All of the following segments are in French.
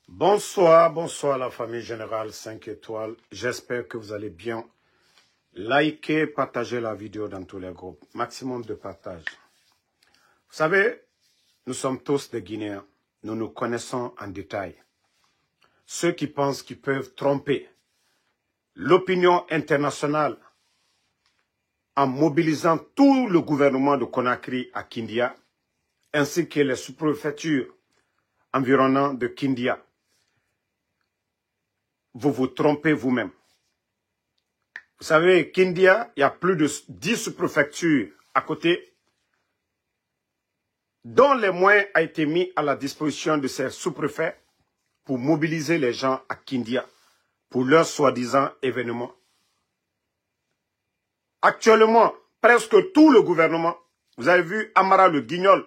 Bonsoir, bonsoir la famille générale 5 étoiles. J'espère que vous allez bien. Likez, partagez la vidéo dans tous les groupes. Maximum de partage. Vous savez, nous sommes tous des Guinéens. Nous nous connaissons en détail. Ceux qui pensent qu'ils peuvent tromper l'opinion internationale en mobilisant tout le gouvernement de Conakry à Kindia, ainsi que les sous-préfectures environnantes de Kindia, vous vous trompez vous-même. Vous savez, Kindia, il y a plus de 10 sous-préfectures à côté, dont les moyens ont été mis à la disposition de ces sous-préfets pour mobiliser les gens à Kindia pour leur soi-disant événement. Actuellement, presque tout le gouvernement, vous avez vu Amara le Guignol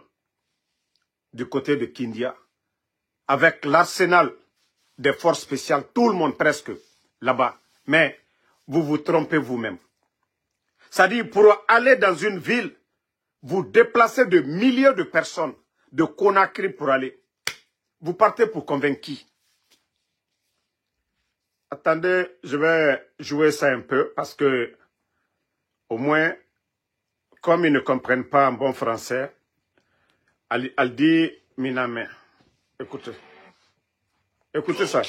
du côté de Kindia, avec l'arsenal des forces spéciales, tout le monde presque là-bas. Mais vous vous trompez vous-même. C'est-à-dire, pour aller dans une ville, vous déplacez de milliers de personnes de Conakry pour aller. Vous partez pour convaincre qui? Attendez, je vais jouer ça un peu parce que, au moins, comme ils ne comprennent pas en bon français, elle dit Miname. Écoutez. Écoutez ça.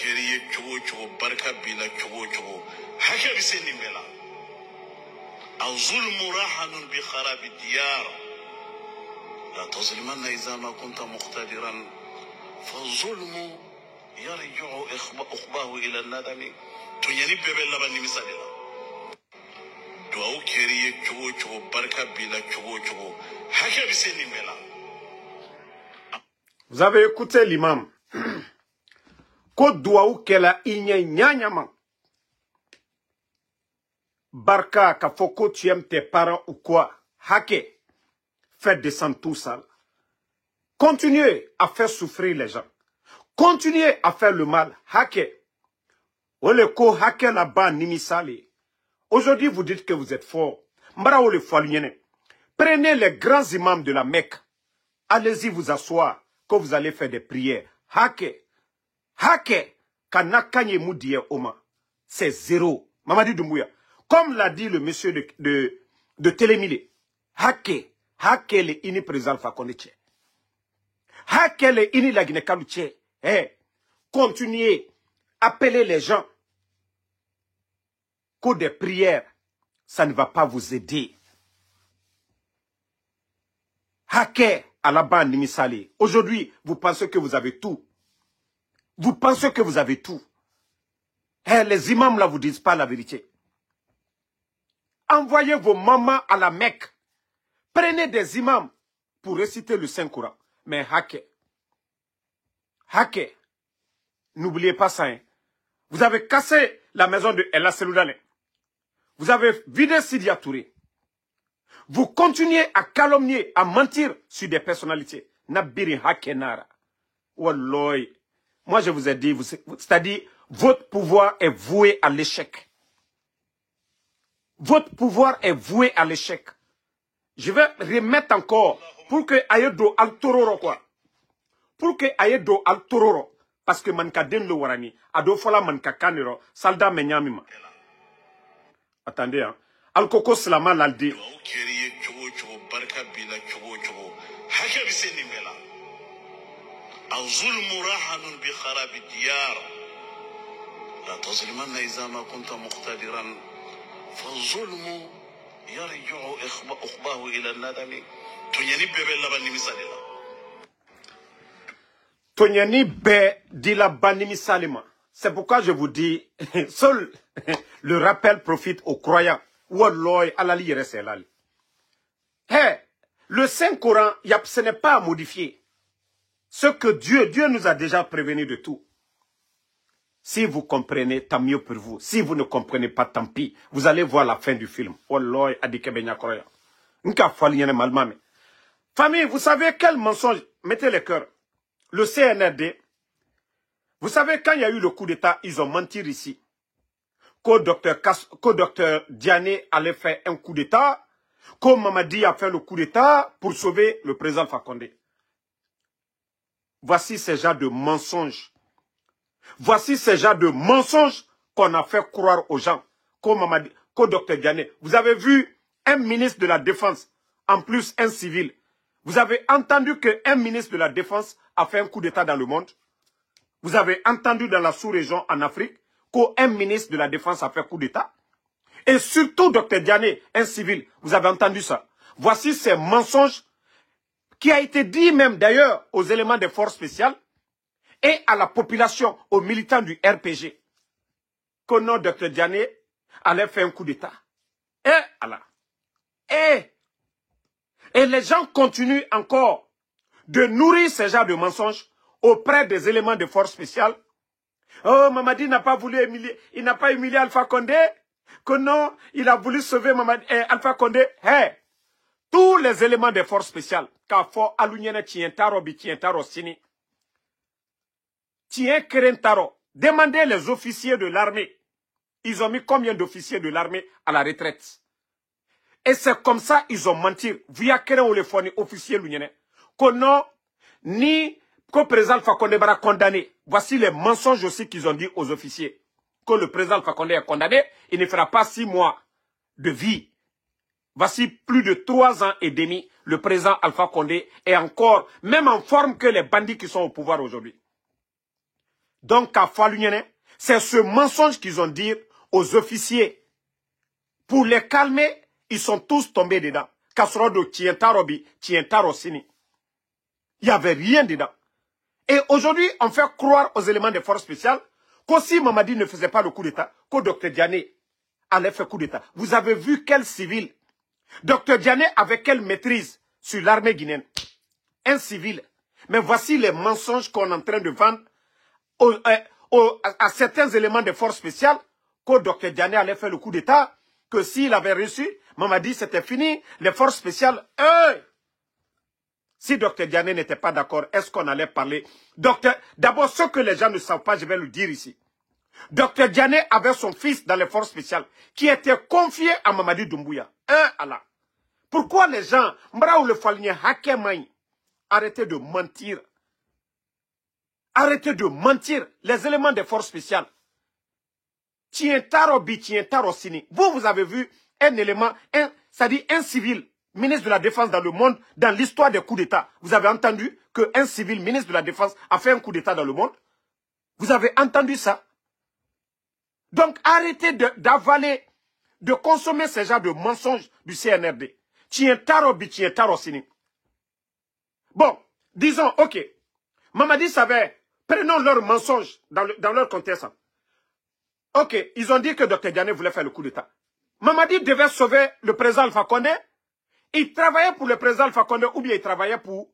Vous avez écouté l'imam. Barka, Kafoko, tu aimes tes parents ou quoi? Hake, faites descendre tout ça. Continuez à faire souffrir les gens. Continuez à faire le mal. Hake. Oleko, hake là-bas, nimisali. Aujourd'hui, vous dites que vous êtes fort. Mbara ole faliene. Prenez les grands imams de la Mecque. Allez-y vous asseoir, que vous allez faire des prières. Hake. Hake. Kanakanye moudie oma. C'est zéro. Mamadi Doumbouya. Comme l'a dit le monsieur de Télémilé. Hake. Hake le ini président Fakondeche. Hake le ini la Guinée-Kalouche. Continuez. Appelez les gens. Que des prières, ça ne va pas vous aider. Hake à la bande Nimisali. Aujourd'hui, vous pensez que vous avez tout. Vous pensez que vous avez tout. Les imams là vous disent pas la vérité. Envoyez vos mamans à la Mecque. Prenez des imams pour réciter le Saint-Coran. Mais Hake. Hake. N'oubliez pas ça. Hein. Vous avez cassé la maison de Ella Seloudane. Vous avez vidé Sidia Touré. Vous continuez à calomnier, à mentir sur des personnalités. Nabiri Hakenara. Walloy. Moi, je vous ai dit, c'est-à-dire, votre pouvoir est voué à l'échec. Votre pouvoir est voué à l'échec. Je vais remettre encore pour que Ayedo Al-Tororo, quoi. Pour que Ayedo Al-Tororo, parce que manka den lo warani, ado fola manka kanero, salda menyamima. Attendez, hein. Al-Koko Slama l'aldi. Tonyani be di la banimi salima. C'est pourquoi je vous dis, seul le rappel profite aux croyants. Walloy, alali yereselali. Le Saint-Coran, ce n'est pas à modifier. Ce que Dieu nous a déjà prévenu de tout. Si vous comprenez, tant mieux pour vous. Si vous ne comprenez pas, tant pis. Vous allez voir la fin du film. Walloy, adikebenya croyant. Nka faliene malmame. Famille, vous savez quel mensonge? Mettez les cœurs. Le CNRD, vous savez, quand il y a eu le coup d'État, ils ont menti ici. Que docteur Diané allait faire un coup d'État, que Mamadi a fait le coup d'État pour sauver le président Fakonde. Voici ces genres de mensonges Voici ce genre de mensonges qu'on a fait croire aux gens, qu'au docteur Diané. Vous avez vu un ministre de la Défense, en plus un civil. Vous avez entendu qu'un ministre de la Défense a fait un coup d'État dans le monde. Vous avez entendu dans la sous-région en Afrique qu'un ministre de la Défense a fait un coup d'État. Et surtout, docteur Diané, un civil, vous avez entendu ça. Voici ces mensonges qui a été dit même d'ailleurs aux éléments des forces spéciales et à la population, aux militants du RPG, que non, docteur Diané allait faire un coup d'État. Et Allah. Et les gens continuent encore de nourrir ce genre de mensonges auprès des éléments de force spéciale. Oh, Mamadi n'a pas voulu humilier, il n'a pas humilié Alpha Condé. Que non, il a voulu sauver Alpha Condé. Hey, tous les éléments de force spéciale, Kafo, Alunyene, Tientaro, Bitientaro, Sini, Tien Kerentaro, demandez les officiers de l'armée. Ils ont mis combien d'officiers de l'armée à la retraite? Et c'est comme ça ils ont menti. Via Keren ou les fournis officiers Lunyene. Que non, ni que le président Fakonde va condamner. Voici les mensonges aussi qu'ils ont dit aux officiers. Que le président Fakonde est condamné, il ne fera pas 6 mois de vie. Voici plus de 3 ans et demi, le président Alpha Condé est encore, même en forme que les bandits qui sont au pouvoir aujourd'hui. Donc, à Falunyene, c'est ce mensonge qu'ils ont dit aux officiers. Pour les calmer, ils sont tous tombés dedans. Kasrodo, Tientarobi, Tientarosini. Il n'y avait rien dedans. Et aujourd'hui, on fait croire aux éléments des forces spéciales qu'aussi Mamadi ne faisait pas le coup d'État, qu'au docteur Diané allait faire coup d'État. Vous avez vu quel civil? Docteur Diané avait quelle maîtrise sur l'armée guinéenne? Un civil. Mais voici les mensonges qu'on est en train de vendre à certains éléments des forces spéciales, qu'au docteur Diané allait faire le coup d'État, que s'il avait reçu, Mamadi c'était fini, les forces spéciales, si docteur Diané n'était pas d'accord, est-ce qu'on allait parler? D'abord, ce que les gens ne savent pas, je vais le dire ici. Docteur Diané avait son fils dans les forces spéciales, qui était confié à Mamadi Doumbouya. Allah. Pourquoi les gens, Mbraou le Falnier, Hakemaï, arrêtez de mentir. Arrêtez de mentir. Les éléments des forces spéciales. Tientaro bi, Tientaro sini. Vous avez vu un élément, c'est-à-dire un civil, ministre de la Défense dans le monde, dans l'histoire des coups d'État. Vous avez entendu qu'un civil, ministre de la Défense, a fait un coup d'État dans le monde? Vous avez entendu ça? Donc arrêtez d'avaler, de consommer ce genre de mensonges du CNRD. Tientaro bi, Tientaro sini. Bon, disons, ok, Mamadi savait, prenons leurs mensonges dans leur contexte. Ok, ils ont dit que Dr Diané voulait faire le coup d'État. Mamadi devait sauver le président Alpha Condé. Il travaillait pour le président Alpha Condé ou bien il travaillait pour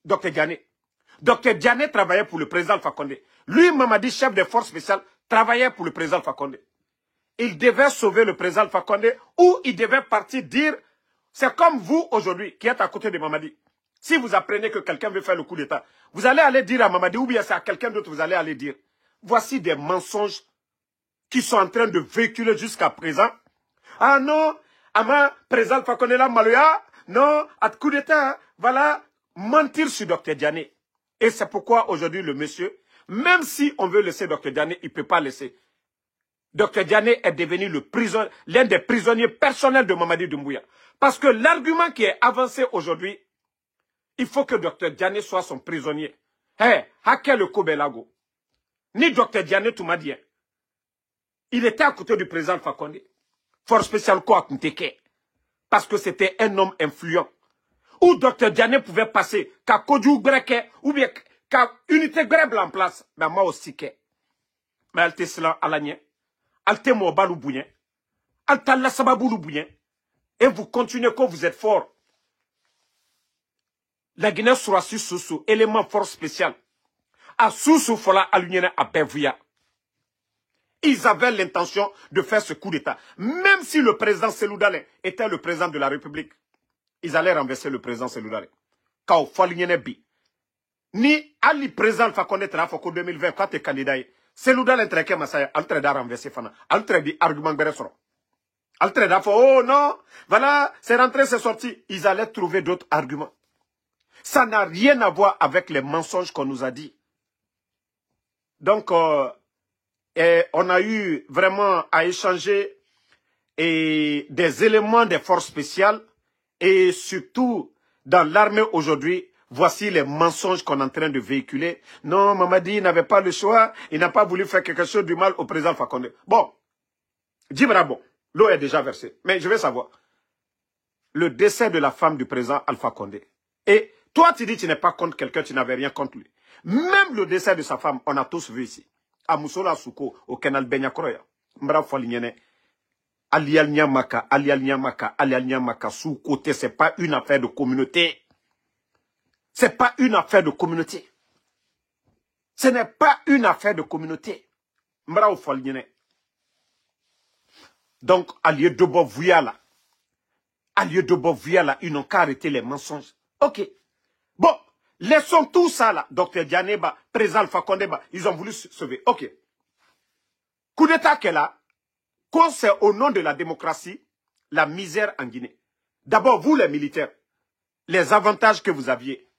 Dr Diané. Dr Diané travaillait pour le président Alpha Condé. Lui, Mamadi, chef des forces spéciales, travaillait pour le président Alpha Condé. Il devait sauver le président Alpha Condé ou il devait partir dire, c'est comme vous aujourd'hui qui êtes à côté de Mamadi. Si vous apprenez que quelqu'un veut faire le coup d'État, vous allez aller dire à Mamadi ou bien c'est à quelqu'un d'autre vous allez aller dire. Voici des mensonges qui sont en train de véhiculer jusqu'à présent. Ah non, Ama, président Alpha Condé la Maloya, non, à coup d'État, voilà, mentir sur Dr Diané. Et c'est pourquoi aujourd'hui le monsieur, même si on veut laisser Dr Diané, il ne peut pas laisser. Dr Diané est devenu l'un des prisonniers personnels de Mamadi Doumbouya. Parce que l'argument qui est avancé aujourd'hui, il faut que Dr Diané soit son prisonnier. Hé, Hakel le Kobelago. Ni Dr Diané Toumadien. Il était à côté du président Alpha Condé. Force spéciale quoi Nteke. Parce que c'était un homme influent. Où Dr Diané pouvait passer, qu'à Kodjou Greke, ou bien qu'à unité Greble en place. Mais moi aussi que. Mais elle te cela à l'année. Elle te mobalou bouyen. Elle te la sababoulou bouyen. Et vous continuez quand vous êtes fort. La Guinée sera sur Soussou, élément force spécial. À Soussou, Fola, à l'Union, à Bevouya. Ils avaient l'intention de faire ce coup d'État. Même si le président Selou Dalein était le président de la République, ils allaient renverser le président Selou Dalein. Quand Fola bi. Ni Ali président Alpha Condé Trafoko 2020, quand tu es candidat, Selou Dalein traquait Massaya, Altreda renversé Fana. Altredi argument Beresoro. Altreda oh non, voilà, c'est rentré, c'est sorti. Ils allaient trouver d'autres arguments. Ça n'a rien à voir avec les mensonges qu'on nous a dit. Donc, on a eu vraiment à échanger des éléments des forces spéciales et surtout dans l'armée aujourd'hui. Voici les mensonges qu'on est en train de véhiculer. Non, Mamadi n'avait pas le choix. Il n'a pas voulu faire quelque chose du mal au président Fakonde. Bon, Djibra, bon, l'eau est déjà versée. Mais je veux savoir, le décès de la femme du président Alpha Condé. Et toi, tu dis que tu n'es pas contre quelqu'un, tu n'avais rien contre lui. Même le décès de sa femme, on a tous vu ici. À Moussola Souko, au canal Benyakroya. Mbra Folignene. Alial Nyamaka, sous côté, c'est pas une affaire de communauté. C'est pas une affaire de communauté. Ce n'est pas une affaire de communauté. Mbra Folignene. Donc, allié de Bovuyala. Ils n'ont qu'à arrêter les mensonges. Ok. Bon, laissons tout ça là. Docteur Dianeba, président Alpha Condé, ils ont voulu se sauver. Ok. Coup d'état qu'elle a, quand c'est au nom de la démocratie, la misère en Guinée. D'abord, vous les militaires, les avantages que vous aviez,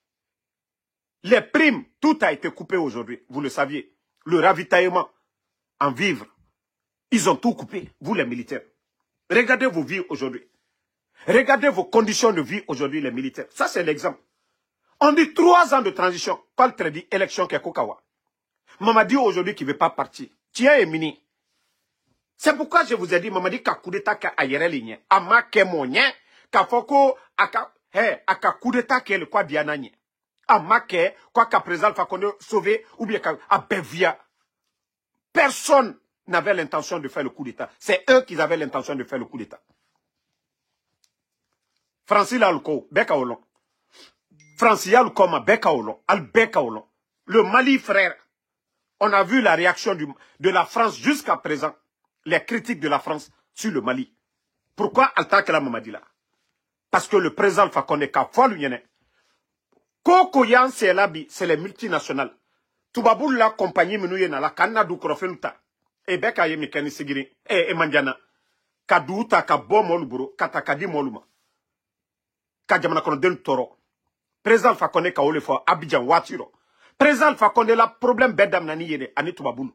les primes, tout a été coupé aujourd'hui. Vous le saviez. Le ravitaillement en vivres, ils ont tout coupé, vous les militaires. Regardez vos vies aujourd'hui. Regardez vos conditions de vie aujourd'hui, les militaires. Ça, c'est l'exemple. On dit 3 ans de transition. Pas le très dit élection Kekokawa. Mamadi aujourd'hui qui ne veut pas partir. Tiens, Emini. C'est pourquoi je vous ai dit, Mamadi ka coup d'état ka ayere ligne. Ama ke monyen. Ka foko aka coup d'état ke le kwa biananye. Ama ke quoi ka président Fakonde sauver ou bien ka abevia. Personne n'avait l'intention de faire le coup d'état. C'est eux qui avaient l'intention de faire le coup d'état. Francis Lalko, Beka Olon. Francis Yalkoma, Beka Olon. Al-Beka Olon. Le Mali, frère. On a vu la réaction de la France jusqu'à présent. Les critiques de la France sur le Mali. Pourquoi Alta la Mamadi là? Parce que le président Fakonde Kafwa l'Union. Koko Yan Selabi, c'est les multinationales. Toubaboul la compagnie menouye na la Kanadou Krofenuta. Et Beka Yemi Kani Sigiri. Et Mandiana. Kadouta Kabo Moluburo. Katakadi Moluma. Kadjamana kono del toro. Président Fakonde ka ole fo Abidjan Watiro. Président Fakonde la problème bedam nani yene ani Toubaboul.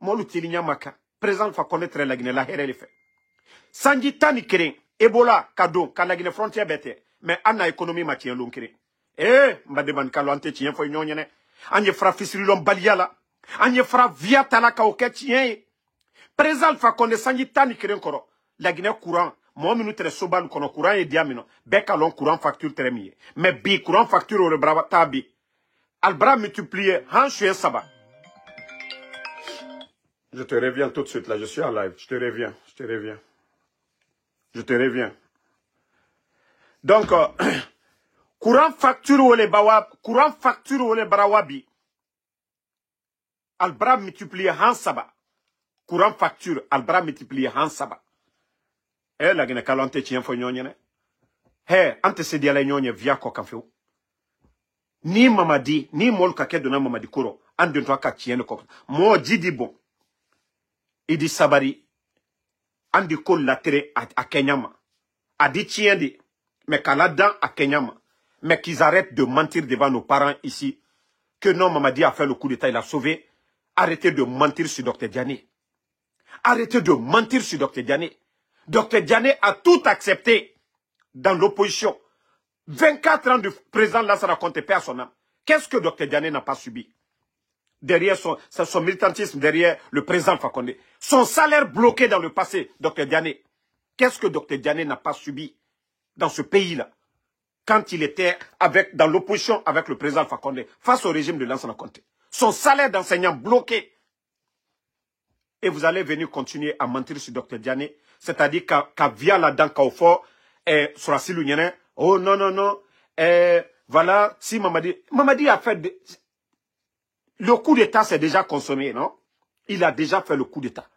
Molu tilinya maka. Président Fakonde très la Guinée la here le fait. Sanji tani keren. Ebola kado kalagine frontière bete. Mais ana économie ma tien long keren. Mbade ban kalo ante tien fo nyonyene. Anye fra fisri lom baliala. Anye fra via talaka o tien. Président Fakonde sanji tani keren koro. La Guinée courant. Moi, nous sommes sobal kono courant et diamino. Bekalon courant facture très mieux. Mais bi courant facture au brava tabi. Albra multiplié. Han saba. Je te reviens tout de suite là. Je suis en live. Je te reviens. Donc, courant facture au le brawabi. Albra multiplié han saba. Courant facture. Albra multiplié han saba. La Guinée kalante tien fo nyonyene. Ante se dia la nyonye via ko kanfeu. Ni Mamadi, ni mol ka kedona Mamadi koro. Ande to aka tien ko. Mo jidi bon. Idi sabari. Andi ko latere à Kenyama. Adi tien di. Mais Canada à Kenyama. Mais qu'ils arrêtent de mentir devant nos parents ici. Que non, Mamadi a fait le coup d'état, il a sauvé. Arrêtez de mentir sur Dr Diané. Arrêtez de mentir sur Dr Diané. Dr Diané a tout accepté dans l'opposition. 24 ans de président Lassana Conté perd son âme. Qu'est-ce que Dr Diané n'a pas subi? Derrière son militantisme, derrière le président Fakonde. Son salaire bloqué dans le passé, Dr Diané. Qu'est-ce que Dr Diané n'a pas subi dans ce pays-là? Quand il était dans l'opposition avec le président Fakonde, face au régime de Lassana Conté. Son salaire d'enseignant bloqué. Et vous allez venir continuer à mentir sur Dr Diané. C'est-à-dire qu'à via la dent fort sur la Silounienne. Oh non. Voilà, si Mamadi a fait... Le coup d'état s'est déjà consommé, non? Il a déjà fait le coup d'état.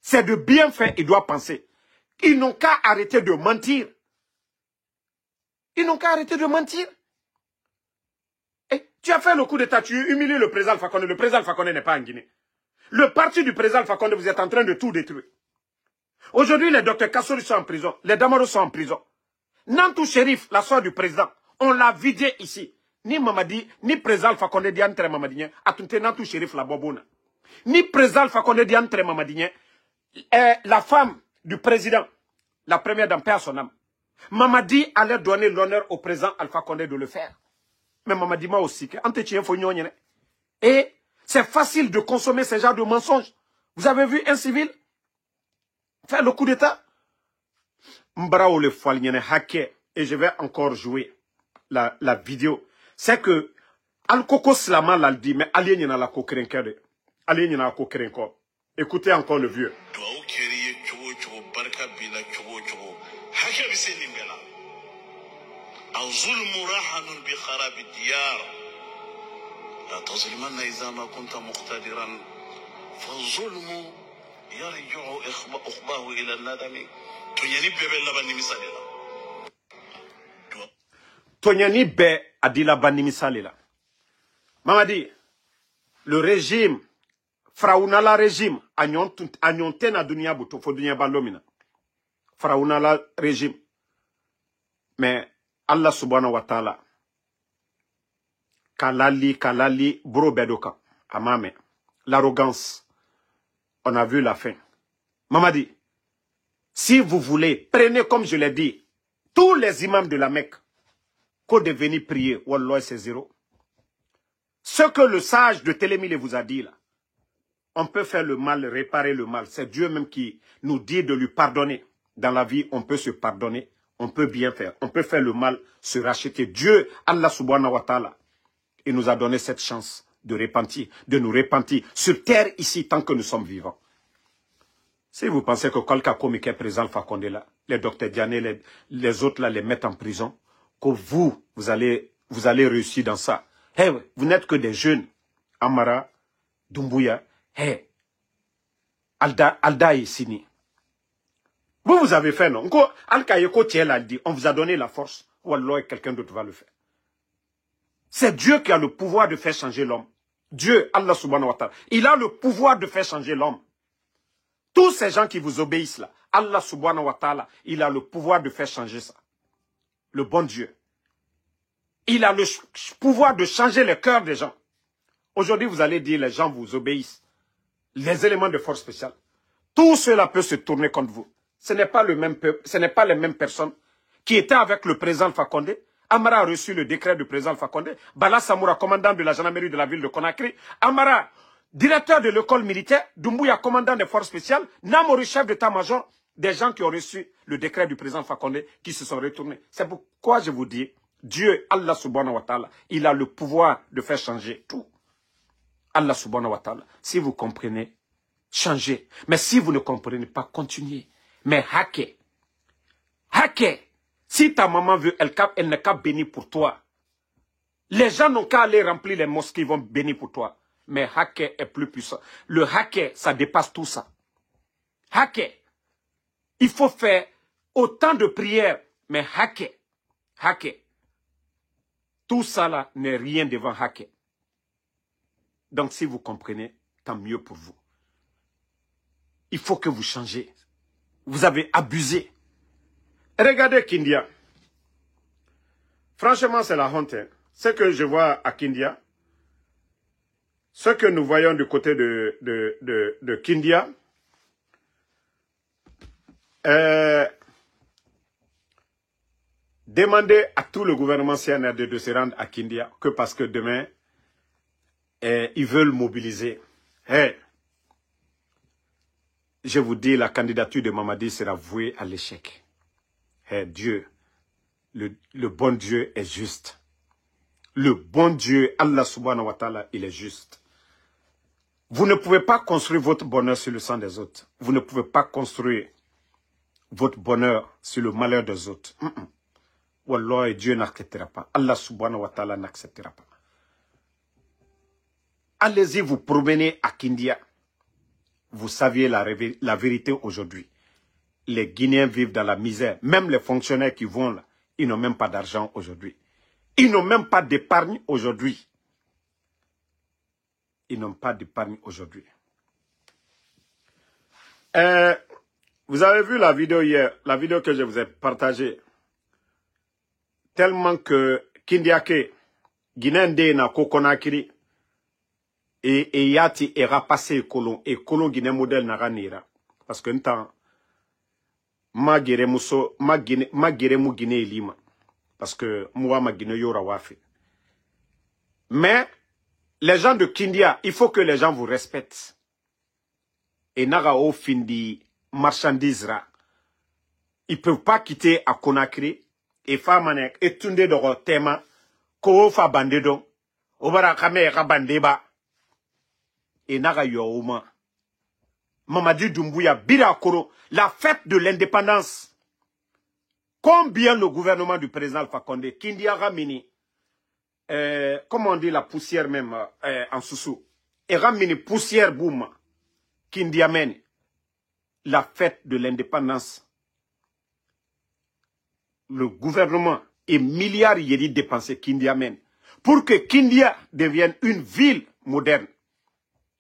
C'est de bien faire, il doit penser. Ils n'ont qu'à arrêter de mentir. Et tu as fait le coup d'état, tu humilies le président Fakonde. Le président Fakonde n'est pas en Guinée. Le parti du président Fakonde, vous êtes en train de tout détruire. Aujourd'hui, les docteurs Kassori sont en prison. Les Damaro sont en prison. Nantou Shérif, la soeur du président, on l'a vidé ici. ni Mamadi, ni président Alpha Condé diantre Mamadien, atunte tout shérif la bobona. Ni président Alpha Condé diantre Mamadien, la femme du président, la première dame, père son âme. Mamadi allait donner l'honneur au président Alpha Condé de le faire. Mais Mamadi m'a aussi que et c'est facile de consommer ce genre de mensonges. Vous avez vu un civil faire le coup d'état? Mbrao le foalnyene hacké, et je vais encore jouer la vidéo. C'est que Al-Koko Slama l'a dit, mais Alien n'a la kokrenkade. Alien n'a la kokrenko. Écoutez encore le vieux. الظلم راهن بخراب الديار لا تظلمن إذا ما كنت مقتدرا فالظلم يرجع أخباه إلى الندم تونياني بيبي لبني مساليلا تونياني بي أدي لبني مساليلا Mamadi, le régime Fraounala régime anyonte na dunia buto fo dunia balomina Fraounala régime mais Allah subhanahu wa ta'ala kalali bro bedoka amame l'arrogance on a vu la fin. Mamadi, si vous voulez prenez comme je l'ai dit tous les imams de la Mecque qu'au devenir prier wallah c'est zéro. Ce que le sage de Télémile vous a dit là, on peut faire le mal, réparer le mal. C'est Dieu même qui nous dit de lui pardonner. Dans la vie, on peut se pardonner. On peut bien faire. On peut faire le mal, se racheter. Dieu, Allah subhanahu wa ta'ala, il nous a donné cette chance de repentir, de nous repentir sur terre ici tant que nous sommes vivants. Si vous pensez que quelqu'un comme qui est présent, Alpha Condé là, les docteurs Diané, les autres là, les mettent en prison, que vous allez réussir dans ça. Hey, vous n'êtes que des jeunes. Amara, Doumbouya, hey, Alda et Sini. Vous avez fait, non? On vous a donné la force. Ou alors quelqu'un d'autre va le faire. C'est Dieu qui a le pouvoir de faire changer l'homme. Dieu, Allah subhanahu wa ta'ala, il a le pouvoir de faire changer l'homme. Tous ces gens qui vous obéissent là, Allah subhanahu wa ta'ala, il a le pouvoir de faire changer ça. Le bon Dieu. Il a le pouvoir de changer le cœur des gens. Aujourd'hui, vous allez dire, les gens vous obéissent. Les éléments de force spéciale. Tout cela peut se tourner contre vous. Ce n'est pas le même peuple, ce n'est pas les mêmes personnes qui étaient avec le président Alpha Condé. Amara a reçu le décret du président Alpha Condé. Bala Samoura, commandant de la gendarmerie de la ville de Conakry. Amara, directeur de l'école militaire. Doumbouya, commandant des forces spéciales. Namori, chef d'état-major. Des gens qui ont reçu le décret du président Alpha Condé qui se sont retournés. C'est pourquoi je vous dis, Dieu, Allah subhanahu wa ta'ala, il a le pouvoir de faire changer tout. Allah subhanahu wa ta'ala, si vous comprenez, changez. Mais si vous ne comprenez pas, continuez. Mais hacker. Hacker. Si ta maman veut, elle n'est qu'à bénir pour toi. Les gens n'ont qu'à aller remplir les mosquées, ils vont bénir pour toi. Mais hacker est plus puissant. Le hacker, ça dépasse tout ça. Hacker. Il faut faire autant de prières. Mais hacker. Hacker. Tout ça là n'est rien devant hacker. Donc si vous comprenez, tant mieux pour vous. Il faut que vous changez. Vous avez abusé. Regardez Kindia. Franchement, c'est la honte. Hein. Ce que je vois à Kindia, ce que nous voyons du côté de Kindia, demandez à tout le gouvernement CNRD de se rendre à Kindia, que parce que demain, ils veulent mobiliser. Hey, je vous dis, la candidature de Mamadi sera vouée à l'échec. Hey, Dieu, le bon Dieu est juste. Le bon Dieu, Allah subhanahu wa ta'ala, il est juste. Vous ne pouvez pas construire votre bonheur sur le sang des autres. Vous ne pouvez pas construire votre bonheur sur le malheur des autres. Wallah, Dieu n'acceptera pas. Allah subhanahu wa ta'ala n'acceptera pas. Allez-y vous promener à Kindia. Vous saviez la vérité aujourd'hui. Les Guinéens vivent dans la misère. Même les fonctionnaires qui vont là, ils n'ont même pas d'argent aujourd'hui. Ils n'ont même pas d'épargne aujourd'hui. Ils n'ont pas d'épargne aujourd'hui. Vous avez vu la vidéo hier, la vidéo que je vous ai partagée. Tellement que Kindiake, Guinée na ko Conakry et yati era passé et colon Guinée modèle na ranira parce que ntan ma gere mu Guinée lima parce que moi ma Guinée yora wafi. Mais les gens de Kindia, il faut que les gens vous respectent. Et naga o findi marchandise ra. Ils peuvent pas quitter à Conakry et faire et tunde de tema ko fa bandedo obara kame ka bandeba et naga youma Mamadi Doumbouya bira koro la fête de l'indépendance. Combien le gouvernement du président Alpha Condé Kindia Ramini comment on dit la poussière même en sous et Ramini poussière boum Kindia mène la fête de l'indépendance. Le gouvernement et milliards yéri dépensés Kindia mène pour que Kindia devienne une ville moderne,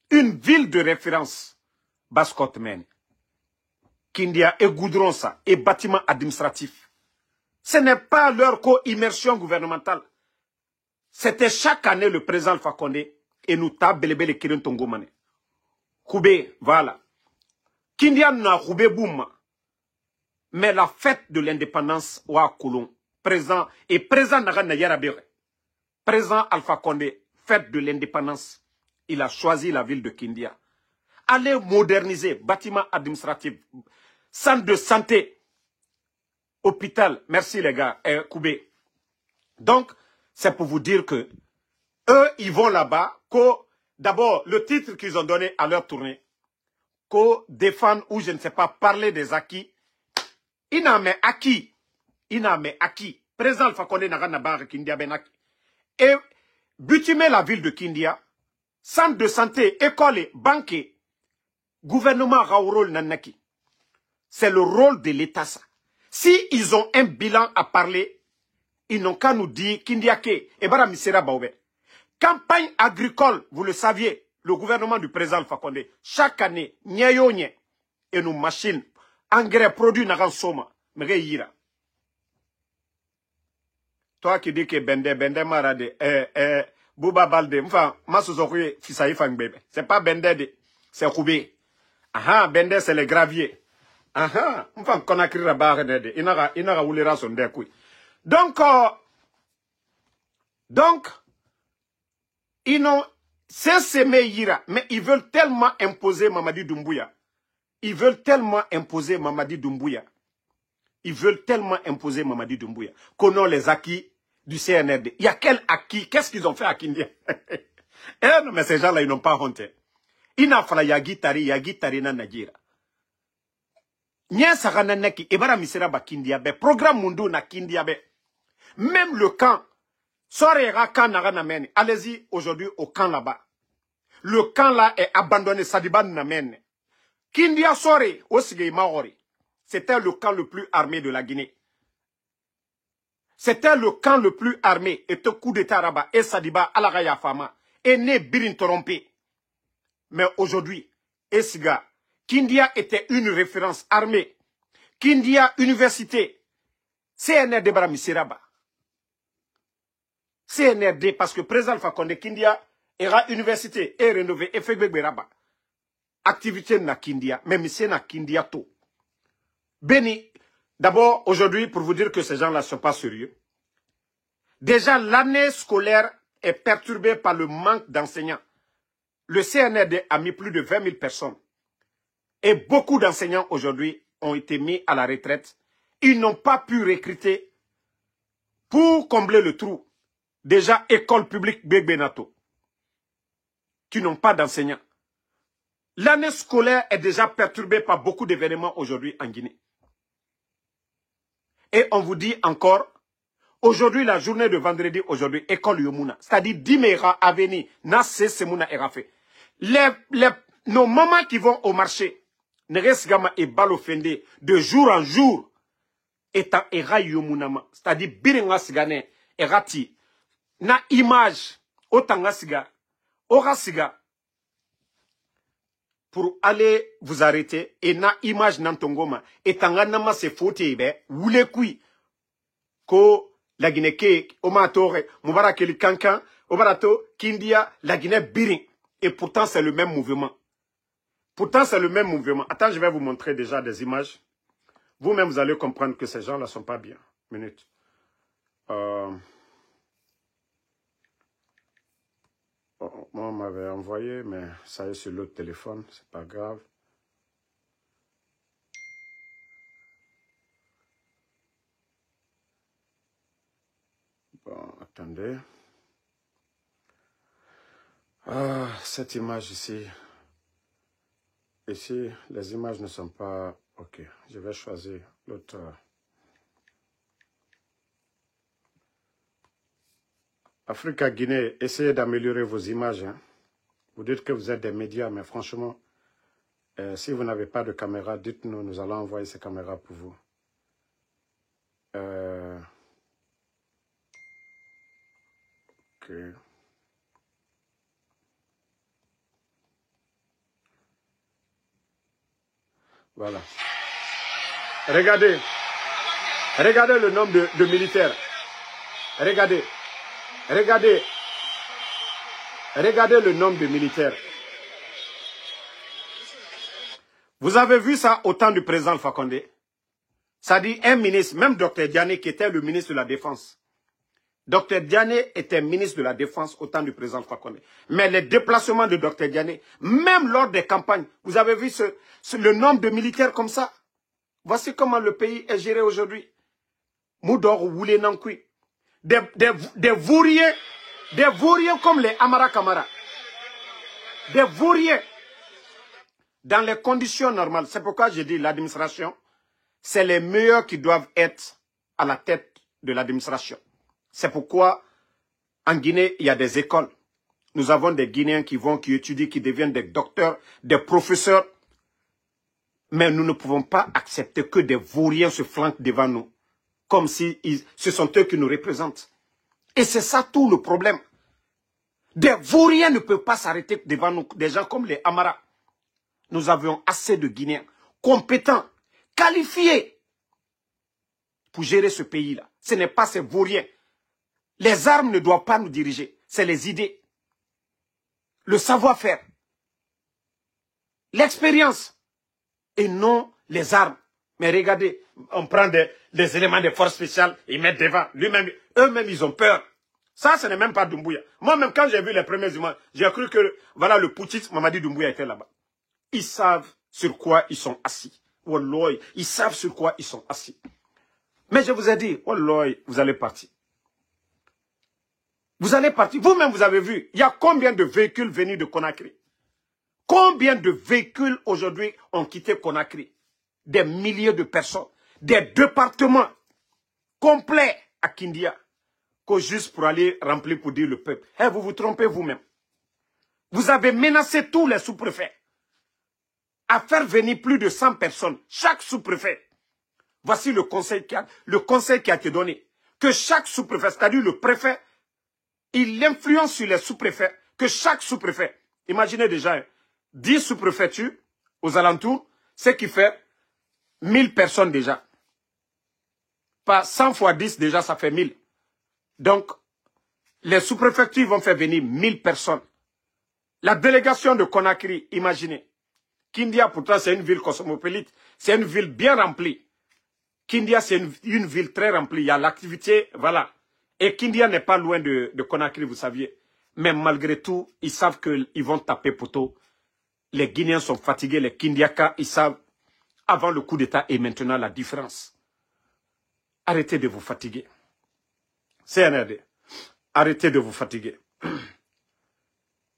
une ville de référence. Baskot mène. Kindia et goudron ça et bâtiment administratif. Ce n'est pas leur co-immersion gouvernementale. C'était chaque année le président Alpha Condé et nous tabelebe le Kirin Tongomane. Koubé, voilà. Kindia n'a Koubé boum. Mais la fête de l'indépendance wa Koulon, présent et présent n'a Yarabere. Président Alpha Condé, fête de l'indépendance, il a choisi la ville de Kindia. Allez moderniser, bâtiments administratifs, centre de santé, hôpital. Merci les gars, Koubé. Donc, c'est pour vous dire que eux, ils vont là-bas, d'abord, le titre qu'ils ont donné à leur tournée, défendre ou je ne sais pas, parler des acquis. Il n'a mais acquis. Il n'a mais acquis. Président Alpha Condé n'a rien à Kindia Benaki. Et bitumer la ville de Kindia, centre de santé, école, banque, gouvernement Raourol Nanaki. C'est le rôle de l'État ça. Si ils ont un bilan à parler, ils n'ont qu'à nous dire Kindiake et bara misera baoube. Campagne agricole, vous le saviez, le gouvernement du président Alpha Condé, chaque année, nye et nos machines, engrais, produits n'agan soma, mais yira. Toi qui dis que Bende marade, Bouba Balde, enfin, Masuzokwe, Fisaï Fang bébé. C'est pas Bende, c'est Koubé. Ah, Bende, c'est les graviers. Ah, enfin, Conakry Rabar, Inara Oulera son découi. Donc, ils n'ont cessé Yira, mais ils veulent tellement imposer Mamadi Doumbouya. Ils veulent tellement imposer Mamadi Doumbouya. Ils veulent tellement imposer Mamadi Doumbouya. Qu'on les acquis du CNRD. Il y a quel acquis? Qu'est-ce qu'ils ont fait à Kindia? Non, mais ces gens-là, ils n'ont pas honte. Ils n'ont pas yagi tari na Nagira. Nya sarana neki ebara misera ba Kindia be programme mundo na Kindia be. Même le camp sorera camp na mène. Allez-y aujourd'hui au camp là-bas. Le camp là est abandonné Sadiban na mène. Kindia sore osigei maori. C'était le camp le plus armé de la Guinée. C'était le camp le plus armé. Et tout coup d'état Raba et Sadiba Alagaya Fama et né Birin Torompe. Mais aujourd'hui, Esiga, Kindia était une référence armée. Kindia université. CNRD Baramisiraba. CNRD parce que président Alpha Condé Kindia era université et rénové et fait Beraba. Activité na Kindia, même si na Kindia tout. Béni, d'abord aujourd'hui pour vous dire que ces gens-là ne sont pas sérieux. Déjà l'année scolaire est perturbée par le manque d'enseignants. Le CNRD a mis plus de 20 000 personnes. Et beaucoup d'enseignants aujourd'hui ont été mis à la retraite. Ils n'ont pas pu recruter pour combler le trou. Déjà, école publique Begbenato, qui n'ont pas d'enseignants. L'année scolaire est déjà perturbée par beaucoup d'événements aujourd'hui en Guinée. Et on vous dit encore, aujourd'hui, la journée de vendredi, aujourd'hui, école Yomuna, c'est-à-dire Dimera Aveni, Nasse Semuna Erafe. Nos mamans qui vont au marché, Neresgama et Balofende, de jour en jour, étant Era Yomunama, c'est-à-dire Biringa Sigane, Erati, na image, Otanga Siga, Ora Siga, pour aller vous arrêter, et na image Nantongoma, et Tanga Nama se faute, oule kui, que la Guinée Ké, Omatore, Moubarak El Kankan, Obarato, Kindia, la Guinée Birin. Et pourtant, c'est le même mouvement. Pourtant, c'est le même mouvement. Attends, je vais vous montrer déjà des images. Vous-même, vous allez comprendre que ces gens-là ne sont pas bien. Minute. Moi, on m'avait envoyé, mais ça y est sur l'autre téléphone. C'est pas grave. Bon, attendez. Ah, cette image ici. Ici, les images ne sont pas... Ok, je vais choisir l'autre. Africa, Guinée, essayez d'améliorer vos images. Hein. Vous dites que vous êtes des médias, mais franchement, si vous n'avez pas de caméra, dites-nous, nous allons envoyer ces caméras pour vous. Ok. Voilà. Regardez. Regardez le nombre de militaires. Regardez. Regardez. Regardez le nombre de militaires. Vous avez vu ça au temps du président Alpha Condé? Ça dit un ministre, même Dr Diané qui était le ministre de la Défense. Dr Diané était ministre de la Défense au temps du président Alpha Condé. Mais les déplacements de Dr Diané, même lors des campagnes, vous avez vu le nombre de militaires comme ça? Voici comment le pays est géré aujourd'hui. Moudor Woulé Nankui. Des vauriens comme les Amara Kamara. Des vauriens. Dans les conditions normales. C'est pourquoi je dis l'administration, c'est les meilleurs qui doivent être à la tête de l'administration. C'est pourquoi en Guinée, il y a des écoles. Nous avons des Guinéens qui étudient, qui deviennent des docteurs, des professeurs. Mais nous ne pouvons pas accepter que des vauriens se flanquent devant nous. Comme si ce sont eux qui nous représentent. Et c'est ça tout le problème. Des vauriens ne peuvent pas s'arrêter devant nous. Des gens comme les Amara. Nous avions assez de Guinéens compétents, qualifiés pour gérer ce pays-là. Ce n'est pas ces vauriens. Les armes ne doivent pas nous diriger. C'est les idées. Le savoir-faire. L'expérience. Et non les armes. Mais regardez, on prend des éléments de force spéciale, ils mettent devant. Eux-mêmes, ils ont peur. Ça, ce n'est même pas Doumbouya. Moi-même, quand j'ai vu les premières images, j'ai cru que, voilà, le putschiste Mamadi Doumbouya était là-bas. Ils savent sur quoi ils sont assis. Wallah, ils savent sur quoi ils sont assis. Mais je vous ai dit, Wallah, vous allez partir. Vous allez partir. Vous-même, vous avez vu, il y a combien de véhicules venus de Conakry? Combien de véhicules aujourd'hui ont quitté Conakry? Des milliers de personnes. Des départements complets à Kindia. Que juste pour aller remplir pour dire le peuple. Eh, vous vous trompez vous-même. Vous avez menacé tous les sous-préfets à faire venir plus de 100 personnes. Chaque sous-préfet. Voici le conseil qui a été donné. Que chaque sous-préfet, c'est-à-dire le préfet, il influence sur les sous-préfets. Que chaque sous-préfet, imaginez déjà, 10 sous-préfectures aux alentours, ce qui fait 1000 personnes déjà. Pas 100 fois 10 déjà, ça fait 1000. Donc, les sous-préfectures vont faire venir 1000 personnes. La délégation de Conakry, imaginez. Kindia, pourtant, c'est une ville cosmopolite. C'est une ville bien remplie. Kindia, c'est une ville très remplie. Il y a l'activité, voilà. Et Kindia n'est pas loin de Conakry, vous saviez. Mais malgré tout, ils savent qu'ils vont taper poteau. Les Guinéens sont fatigués, les Kindiaka, ils savent avant le coup d'État et maintenant la différence. Arrêtez de vous fatiguer. CNRD, arrêtez de vous fatiguer.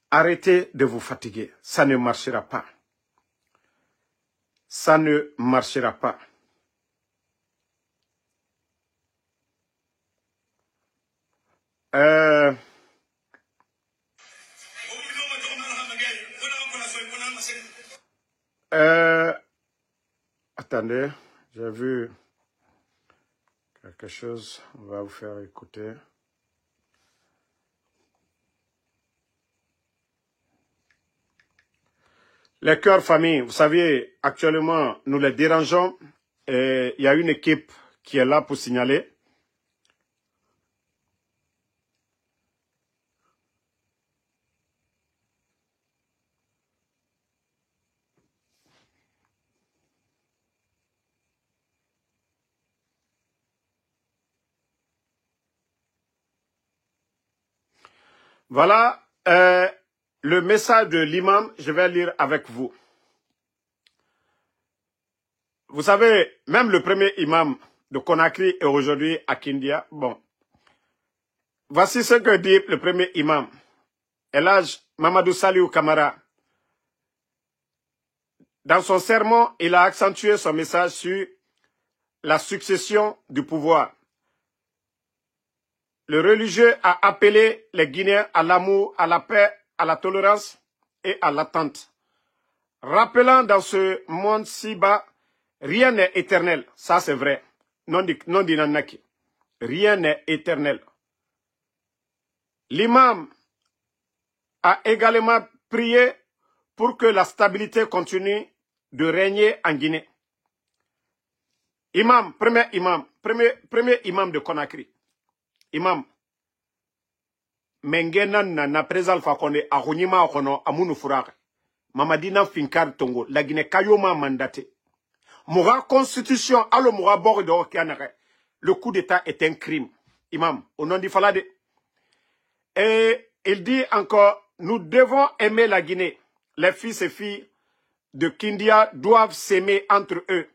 Arrêtez de vous fatiguer. Ça ne marchera pas. Ça ne marchera pas. Attendez, j'ai vu quelque chose, on va vous faire écouter. Les cœurs famille, vous savez, actuellement, nous les dérangeons. Et il y a une équipe qui est là pour signaler Voilà le message de l'imam, je vais lire avec vous. Vous savez, même le premier imam de Conakry est aujourd'hui à Kindia. Bon, voici ce que dit le premier imam, Elhadj Mamadou Saliou Kamara. Dans son sermon, il a accentué son message sur la succession du pouvoir. Le religieux a appelé les Guinéens à l'amour, à la paix, à la tolérance et à l'attente. Rappelant dans ce monde si bas, rien n'est éternel. Ça, c'est vrai. Non dit Nanaki. Rien n'est éternel. L'imam a également prié pour que la stabilité continue de régner en Guinée. Premier imam de Conakry. Imam, mengenan na président Fakonde a Rounima Okono Amounou Fourare. Mamadina Finkar Tongo, la Guinée Kayoma mandaté. Moura constitution, allo moura bordo kianare. Le coup d'état est un crime. Imam, au nom du Falade. Et il dit encore, nous devons aimer la Guinée. Les fils et filles de Kindia doivent s'aimer entre eux.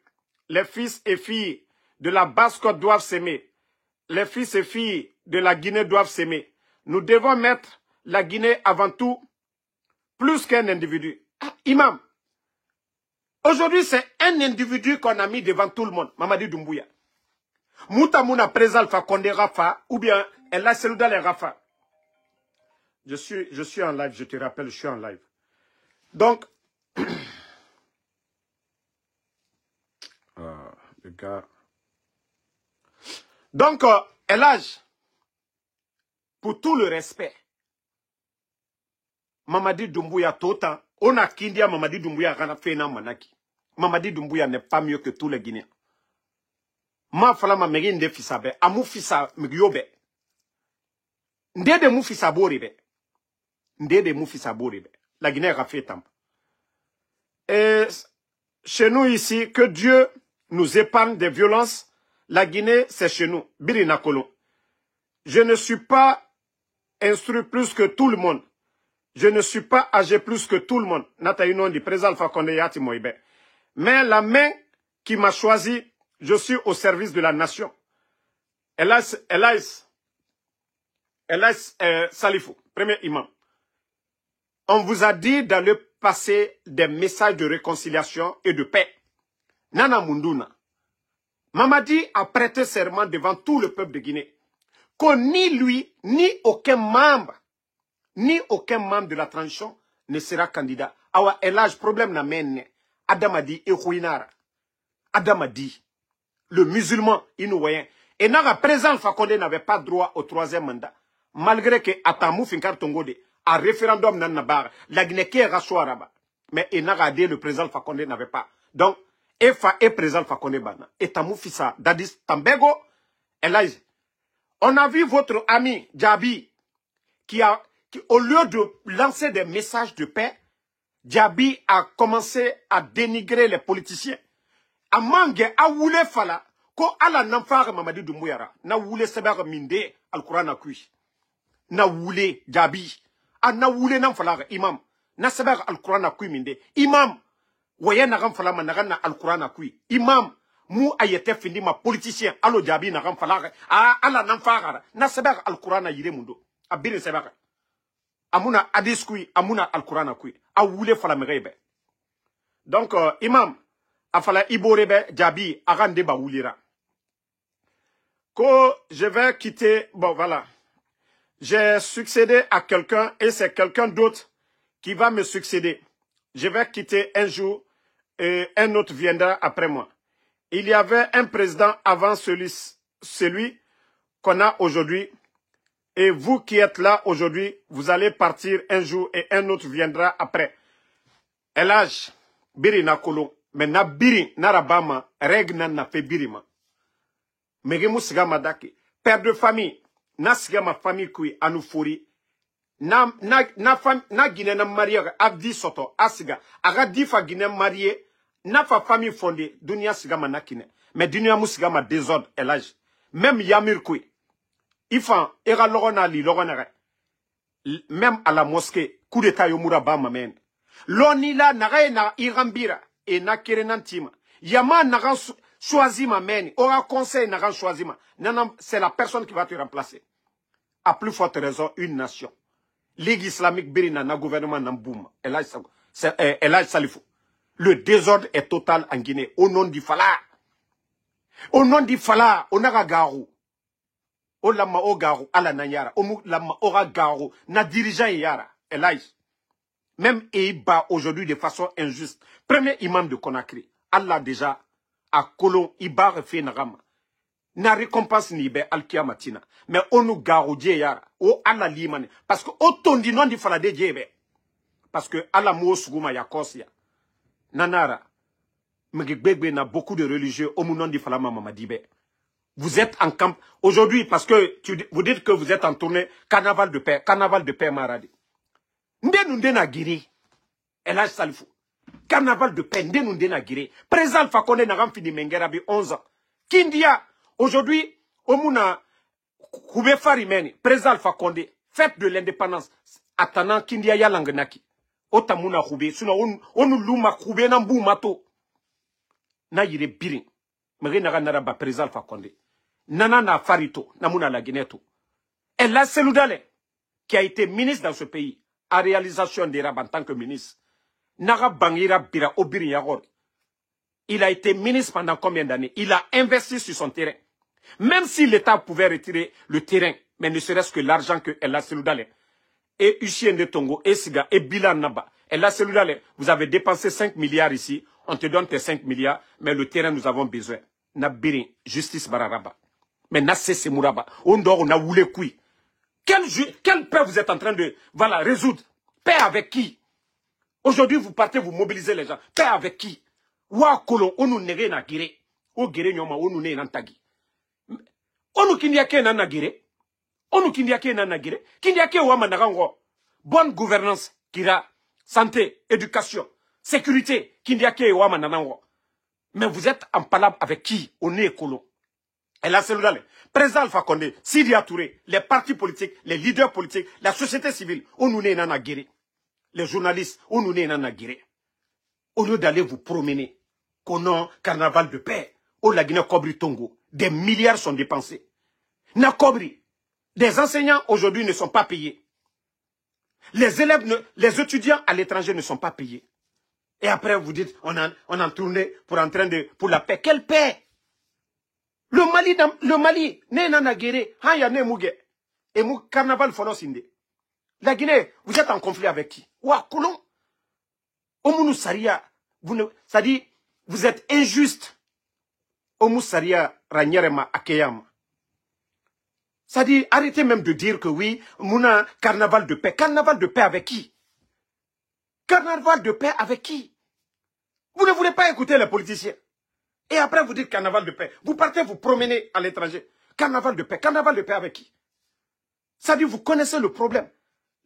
Les fils et filles de la Basse-Côte doivent s'aimer. Les fils et filles de la Guinée doivent s'aimer. Nous devons mettre la Guinée avant tout, plus qu'un individu. Ah, imam, aujourd'hui c'est un individu qu'on a mis devant tout le monde, Mamadi Doumbouya. Moutamouna présent Alpha Condé Rafa, ou bien Ella Selouda les Rafa. Je suis en live, je te rappelle, je suis en live. Donc, le gars. Donc, Elhadj, pour tout le respect, Mamadi Doumbouya Tota, on a Kindia Mamadi Doumbouya Rana Fena Manaki. Mamadi Doumbouya n'est pas mieux que tous les Guinéens. Ma fala ma megi nde fisa be, amu fisa mgyobe. Nde de mu fisa boribe. Nde de mu fisa boribe. La Guinée a fait tant. Et chez nous ici, que Dieu nous épargne des violences. La Guinée, c'est chez nous. Birina Kolon. Je ne suis pas instruit plus que tout le monde. Je ne suis pas âgé plus que tout le monde. Nataïnon dit président Alpha Condé Yati Moïbe. Mais la main qui m'a choisi, je suis au service de la nation. Elhadj Salifou, premier imam. On vous a dit d'aller passer des messages de réconciliation et de paix. Nana Munduna. Mamadi a prêté serment devant tout le peuple de Guinée que ni lui, ni aucun membre de la transition ne sera candidat. Awa Elhadj problème na menne. Adamadi et Khouinara. Adamadi, le musulman inuwayen. Et n'a présent Fakonde n'avait pas droit au troisième mandat. Malgré que Atamou Finkar Tongode, à référendum Nanabar, la Guinée qui est Rassoaraba. Mais Enagade, le président Fakonde n'avait pas. Donc, Efa et président Fakonde Bana. Et Tamou Fissa, Dadis Tambego, Elhadj. On a vu votre ami Djabi, qui au lieu de lancer des messages de paix, Djabi a commencé à dénigrer les politiciens. A mange a wule fala ko ala namfare Mamadi Doumbouya na wule sebar minde alquran na kui. Na wule Djabi a na wule nam fala imam na sebar alquran na kui minde. Imam waye na ram fala man na alquran na kui. Imam mu ayete findi ma politicien alo Djabi na ram fala a ala namfare na sebar alquran na yire mundo. A bire sebar. Amuna hadis kui, amuna alquran kui. A wule fala merebe. Donc imam afala iborebe Djabi arande ba wulira. Ko je vais quitter, bon voilà. J'ai succédé à quelqu'un et c'est quelqu'un d'autre qui va me succéder. Je vais quitter un jour et un autre viendra après moi. Il y avait un président avant celui qu'on a aujourd'hui. Et vous qui êtes là aujourd'hui, vous allez partir un jour et un autre viendra après. Elhadj, biri na kolo, mais na biri na rabama, règle na fait birima. Megemu siga madaki, père de famille, na siga ma famille kui anoufori, na Guinée na marié, abdi soto, asiga, aga difa Guinée marié, na fa famille fondée, dunia siga ma nakine, mais dunia musiga ma désordre, Elhadj. Même Yamir kui. Ifan, era logona li logona re. même à la mosquée, coup d'état yomura ba mamen. L'onila nagaye na irambira et na kerenantima. Yama nagan choisi ma mène, aura conseil nagan choisi ma. C'est la personne qui va te remplacer. À plus forte raison, une nation. Ligue islamique birina na gouvernement namboum. Elhaj Salifou. Le désordre est total en Guinée. Au nom du Fala. Au nom du Fala, on a garou. O lama o garou, ala na yara. O lama ora garou, na dirigeant yara. Elhaj. Même Eiba aujourd'hui de façon injuste. Premier imam de Conakry. Allah déjà, à Colon, Iba refait Nagama. Na récompense ni be alkiamatina. Mais on nous garou yara. O Allah limane. Parce que autant dit non di falade djebe. Parce que Allah mo suguma ya kosia. Nanara. Mgegbegbe na beaucoup de religieux. Au nom di falama mamadibe. Vous êtes en camp. Aujourd'hui, parce que vous dites que vous êtes en tournée carnaval de paix. Carnaval de paix Maradi. Ndena giri. Elhaj Salifou. Carnaval de paix. Ndena giri. Président Fakonde n'a pas fini Mengerabi 11 ans. Kindia. Aujourd'hui, Omuna Koube Farimeni. Président Fakonde. Fête de l'indépendance. Attendant Kindia Yalangenaki. Otamuna Koube. Sinon, on nous luma Koube Nambou Mato. Na yire birin. Meri naga naraba président Fakonde. Nana na Farito. Namuna la Guinéto. Elhaj Seloudale. Qui a été ministre dans ce pays. À réalisation des rabats en tant que ministre. Naga Bangira Bira Obiri Yagor. Il a été ministre pendant combien d'années? Il a investi sur son terrain. Même si l'État pouvait retirer le terrain, mais ne serait-ce que l'argent que Elhaj Seloudale et Uchien de Tongo, et Siga, et Bilan Naba. Elhaj Seloudale, vous avez dépensé 5 milliards ici, on te donne tes 5 milliards, mais le terrain nous avons besoin. Nabirin, justice Bararaba. Mais Nassé Mouraba, on dort, on a voulu couille. Quelle paix vous êtes en train de résoudre? Paix avec qui? Aujourd'hui, vous partez, vous mobilisez les gens. Paix avec qui? Wa kolon, on nous nere na gire. O gire nyoma, on nous ne nantagi. On nous kindiake na nagire. On nous kindiake na nagire. Kindiake wa managango. Bonne gouvernance, kira. Santé, éducation, sécurité, kindiake wa mananango. Mais vous êtes en palabre avec qui? On est kolon. Elhaj Seloudale, président Alpha Condé, Sidia Touré, les partis politiques, les leaders politiques, la société civile, on nous n'est pas guéri. Les journalistes, on nous n'est pas guéri. Au lieu d'aller vous promener, Konon, carnaval de paix, au la Guinée Kobri Tongo, des milliards sont dépensés. Na Kobri, des enseignants aujourd'hui ne sont pas payés. Les élèves, les étudiants à l'étranger ne sont pas payés. Et après vous dites, on a tourné pour la paix. Quelle paix? Le Mali, ne nana guéré, haya ne mouge, et mou carnaval folosinde. La Guinée, vous êtes en conflit avec qui? Ouah, Koulon. Omounou Saria, ça dit, vous êtes injuste. Omou Saria, Ranyerema, Akeyama. Ça dit, arrêtez même de dire que oui, mouna, carnaval de paix. Carnaval de paix avec qui? Carnaval de paix avec qui? Vous ne voulez pas écouter les politiciens. Et après, vous dites carnaval de paix. Vous partez vous promener à l'étranger. Carnaval de paix. Carnaval de paix avec qui? Ça dit, vous connaissez le problème.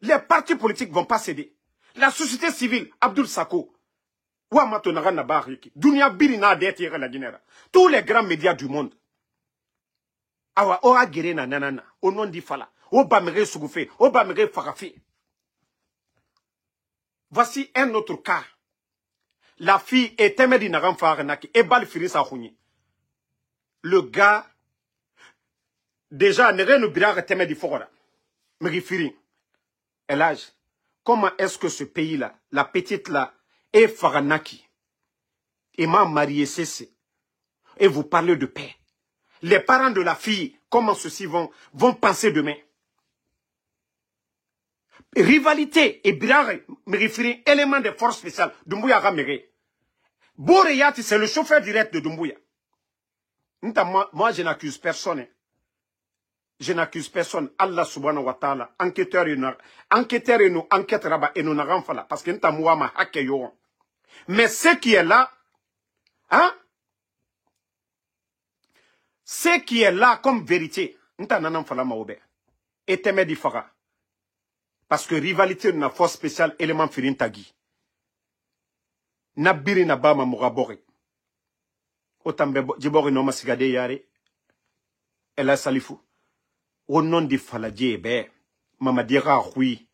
Les partis politiques ne vont pas céder. La société civile, Abdoul Sako, Dunia Birina Détire la Guinée. Tous les grands médias du monde. Awa ora gere na nanana. Au nom d'Ifala. Obamere Sougoufé. Obamere Farafi. Voici un autre cas. La fille est Temedi Naram Faranaki et Balfiri Sahouni. Le gars, déjà, ne rien n'oubliera Temedi Fora. Mérifiri. Elhaj, comment est-ce que ce pays-là, la petite là, est Faranaki? Et m'a marié cessé. Et vous parlez de paix. Les parents de la fille, comment ceux-ci vont penser demain? Rivalité et birare, me référer élément de force spéciale, Doumbouya Ramere. Boreyati, c'est le chauffeur direct de Doumbouya. Moi, je n'accuse personne. Je n'accuse personne. Allah subhanahu wa ta'ala, enquêteur et nous, enquête rabat et nous n'avons pas là. Parce que nous avons ma hake yoron. Mais ce qui est là, hein? Ce qui est là comme vérité, nous n'avons pas là, maoube. Et t'aimes différent. Parce que rivalité n'a force spéciale élément firin tagi. Nabiri nabama mugabori. Otambe jibori no masigade yare. Elhaj Salifou. Au nom de Faladje, Mamadira oui,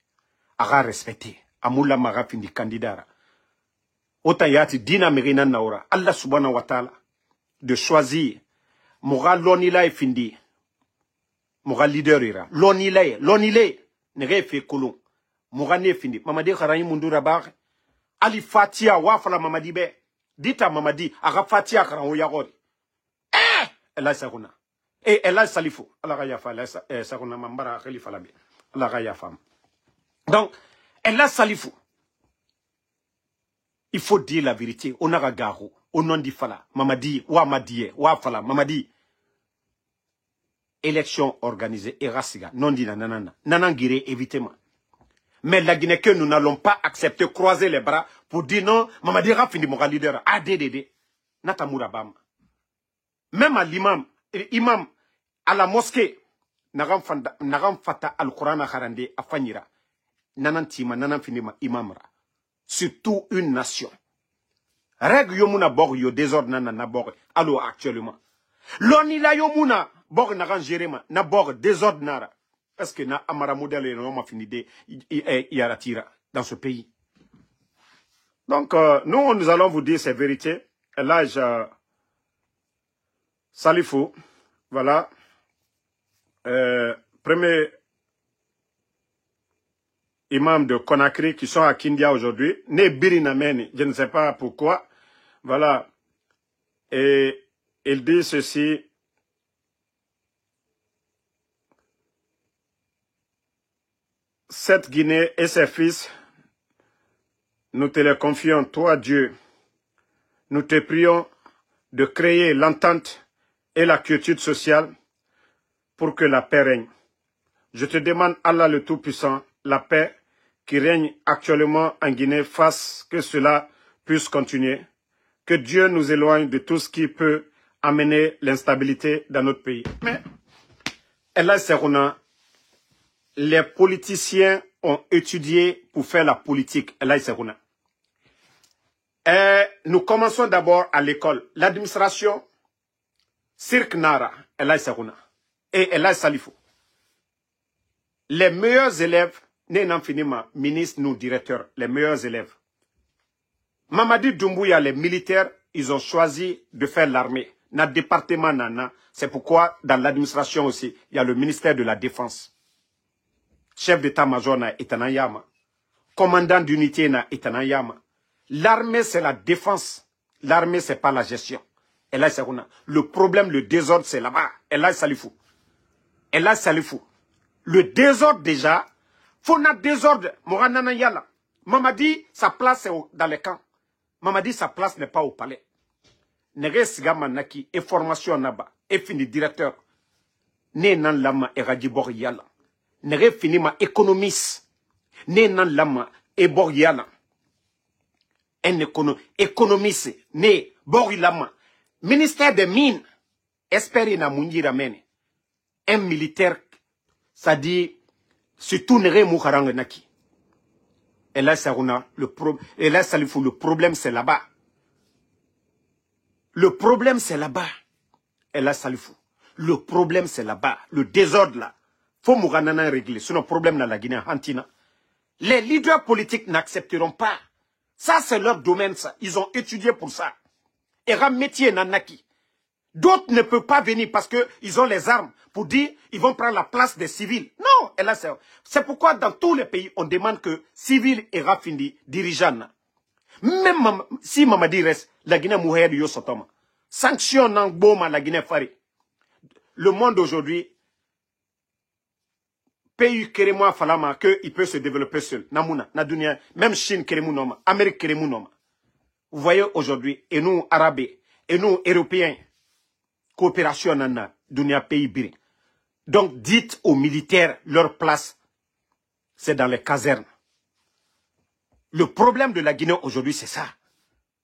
aga respecté. Amula maga findi candidat. Ota yati dina merina naura. Allah subhanahu wa ta'ala de choisir. Moga lonila e findi. Moga leader ira. Lonile. Nere fe kolon. Moga ne findi. Mamadi kharayi mundura bar. Ali fatia wafala mamadi be. Dita mamadi aga fatia kharan yagori. Allah sakuna. Et Allah salifou. Allah ga yafa. Allah sakuna mambara khalifa labi. Allah ga yafa. Donc, Allah salifou. Il faut dire la vérité. On a garo. Au nom du fala. Mamadi, wa madie, wa fala, mamadi. Élection organisée, erasiga. Non dit nanana. Nanangire, évitement. Mais la Guinée que nous n'allons pas accepter, croiser les bras pour dire non, mamadi rafini mon leader. ADDD. Natamura bam. Même à l'imam, imam, à la mosquée, Nagam fata al-Qur'an harande afanyira. Nanantima, nananfinima imamra. Surtout une nation. Règle yomuna bor yo désordre na bor allo actuellement. L'onila yomuna bor na rangerema na bor désordre nara. Est-ce que na amara modèle et non fini de yaratira dans ce pays. Donc nous allons vous dire ces vérités. L'âge Salifou, voilà. Premier imam de Conakry qui sont à Kindia aujourd'hui, né Birinameni, je ne sais pas pourquoi, voilà, et il dit ceci, cette Guinée et ses fils, nous te les confions, toi Dieu, nous te prions de créer l'entente et la quiétude sociale pour que la paix règne. Je te demande, Allah le Tout-Puissant, la paix qui règne actuellement en Guinée, fasse que cela puisse continuer. Que Dieu nous éloigne de tout ce qui peut amener l'instabilité dans notre pays. Mais, Allah Serouna, les politiciens ont étudié pour faire la politique. Allah Serouna. Nous commençons d'abord à l'école. L'administration, Cirque Nara, Allah Serouna. Et Allah Salifou. Les meilleurs élèves, ministre, nous, directeurs, les meilleurs élèves. Mamadi Doumbouya, les militaires, ils ont choisi de faire l'armée. Notre département, nana, c'est pourquoi dans l'administration aussi, il y a le ministère de la Défense. Chef d'état-major na Etanayama. Commandant d'unité na Etanayama. L'armée, c'est la défense. L'armée, c'est pas la gestion. Et là, c'est le problème, le désordre, c'est là-bas. Et là, Salifou. Et là, Salifou. Le désordre déjà, faut na désordre. Moranana yala. Mamadi, sa place est dans les camps. Mamadi, sa place n'est pas au palais. Nere sigama naki, et formation naba, et fini directeur. Ne nan lama e radibor yala. Nere fini ma économiste. Ne nan lama e bor yala. En économiste, ne bor lama. Ministère des Mines, espérer na mungi ramene. Un militaire, ça dit, surtout Nere Mouharang Naki. Et là, Sarouna, et là, Salifou, le problème, c'est là-bas. Le problème, c'est là-bas. Et là, Salifou, le problème, c'est là-bas. Le désordre, là. Faut Mouranana régler. Sinon, le problème, dans la Guinée, Antina. Les leaders politiques n'accepteront pas. Ça, c'est leur domaine, ça. Ils ont étudié pour ça. Et ram métier, Nanaki. D'autres ne peuvent pas venir parce qu'ils ont les armes pour dire ils vont prendre la place des civils. Non, et là c'est pourquoi dans tous les pays on demande que civils et rafindi dirigeants. Même si Mamadi reste, la Guinée mourir de Yosotoma. Sanction Nangboma la Guinée Fari. Le monde aujourd'hui, pays Kérémoua Falama, qu'il peut se développer seul. Namuna, Nadunia, même Chine Kérémounoma, Amérique Kérémounoma. Vous voyez aujourd'hui, et nous Arabes, et nous Européens, coopération nana, dunia pays biri. Donc dites aux militaires leur place, c'est dans les casernes. Le problème de la Guinée aujourd'hui, c'est ça.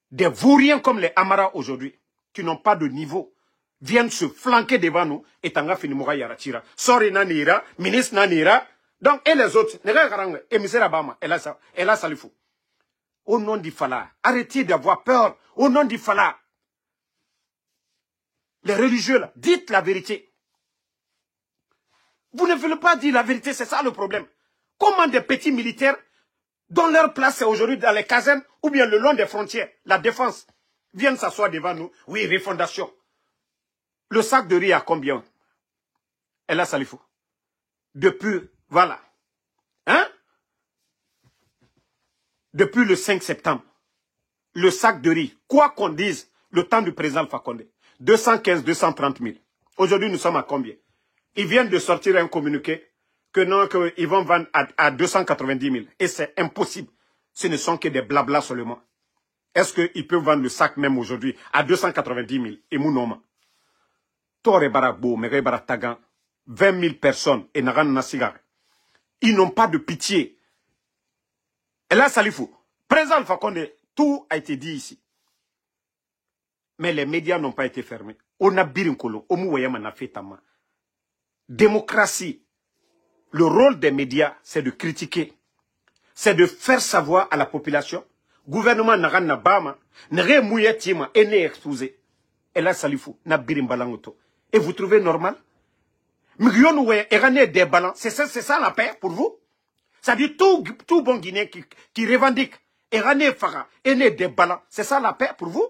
Des vauriens comme les Amara aujourd'hui, qui n'ont pas de niveau, viennent se flanquer devant nous, et Tanga Finimoura Yaratira. Sori Nanira, ministre Nanira, donc, et les autres, émissaire Abama, et là, Salifou. Au nom du Fala, arrêtez d'avoir peur, au nom du Fala. Les religieux, là, dites la vérité. Vous ne voulez pas dire la vérité, c'est ça le problème. Comment des petits militaires, dont leur place est aujourd'hui dans les casernes, ou bien le long des frontières, la défense, viennent s'asseoir devant nous. Oui, refondation. Le sac de riz à combien? Et là, Salifou. Depuis, voilà. Hein? Depuis le 5 septembre, le sac de riz, quoi qu'on dise, le temps du président Alpha Condé, 215, 230 000. Aujourd'hui, nous sommes à combien? Ils viennent de sortir un communiqué que non, qu'ils vont vendre à 290 000. Et c'est impossible. Ce ne sont que des blablas seulement. Est-ce qu'ils peuvent vendre le sac même aujourd'hui à 290 000? Et Mounoma. Tore Barabo, Mere Baratagan, 20 000 personnes et Naran Nassigar. Ils n'ont pas de pitié. Et là, Salifou, président Alpha Condé, tout a été dit ici. Mais les médias n'ont pas été fermés. On a birinkolo, on a fait tama. Démocratie. Le rôle des médias, c'est de critiquer. C'est de faire savoir à la population. Gouvernement n'a rien bama, n'a rien mouillé tima, et n'est exposé. Et là, Salifou, n'a birimbalangoto. Et vous trouvez normal? C'est ça la paix pour vous? C'est-à-dire tout bon Guinéen qui revendique Erané Fara, Ene des ballons, c'est ça la paix pour vous?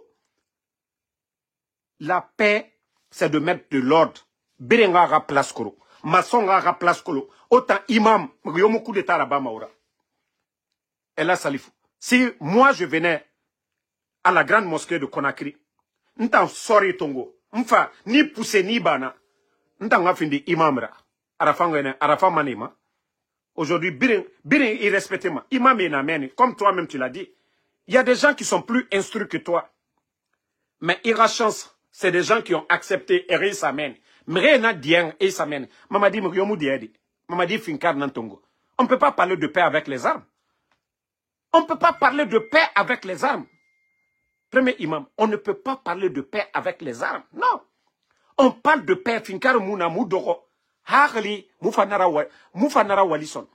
La paix, c'est de mettre de l'ordre. Berengara place kolo, Masongara place kolo, autant imam, Yomoku de Taraba Maura. Et là, Salifou, si moi je venais à la grande mosquée de Conakry, n'tan sori tongo, m'fa ni poussé ni bana, n'tan nga findi imamra, arafa manema. Aujourd'hui, birin, irrespectement, imam et namen, comme toi-même tu l'as dit, il y a des gens qui sont plus instruits que toi. Mais ira chance, c'est des gens qui ont accepté Eri Samen. Mrena dien et Samen. Mamadi Mriomu diedi. Mamadi Finkar Nantongo. On ne peut pas parler de paix avec les armes. On ne peut pas parler de paix avec les armes. Premier imam, on ne peut pas parler de paix avec les armes. Non. On parle de paix. Finkar Mouna Moudoro. Harli Moufanara Walison.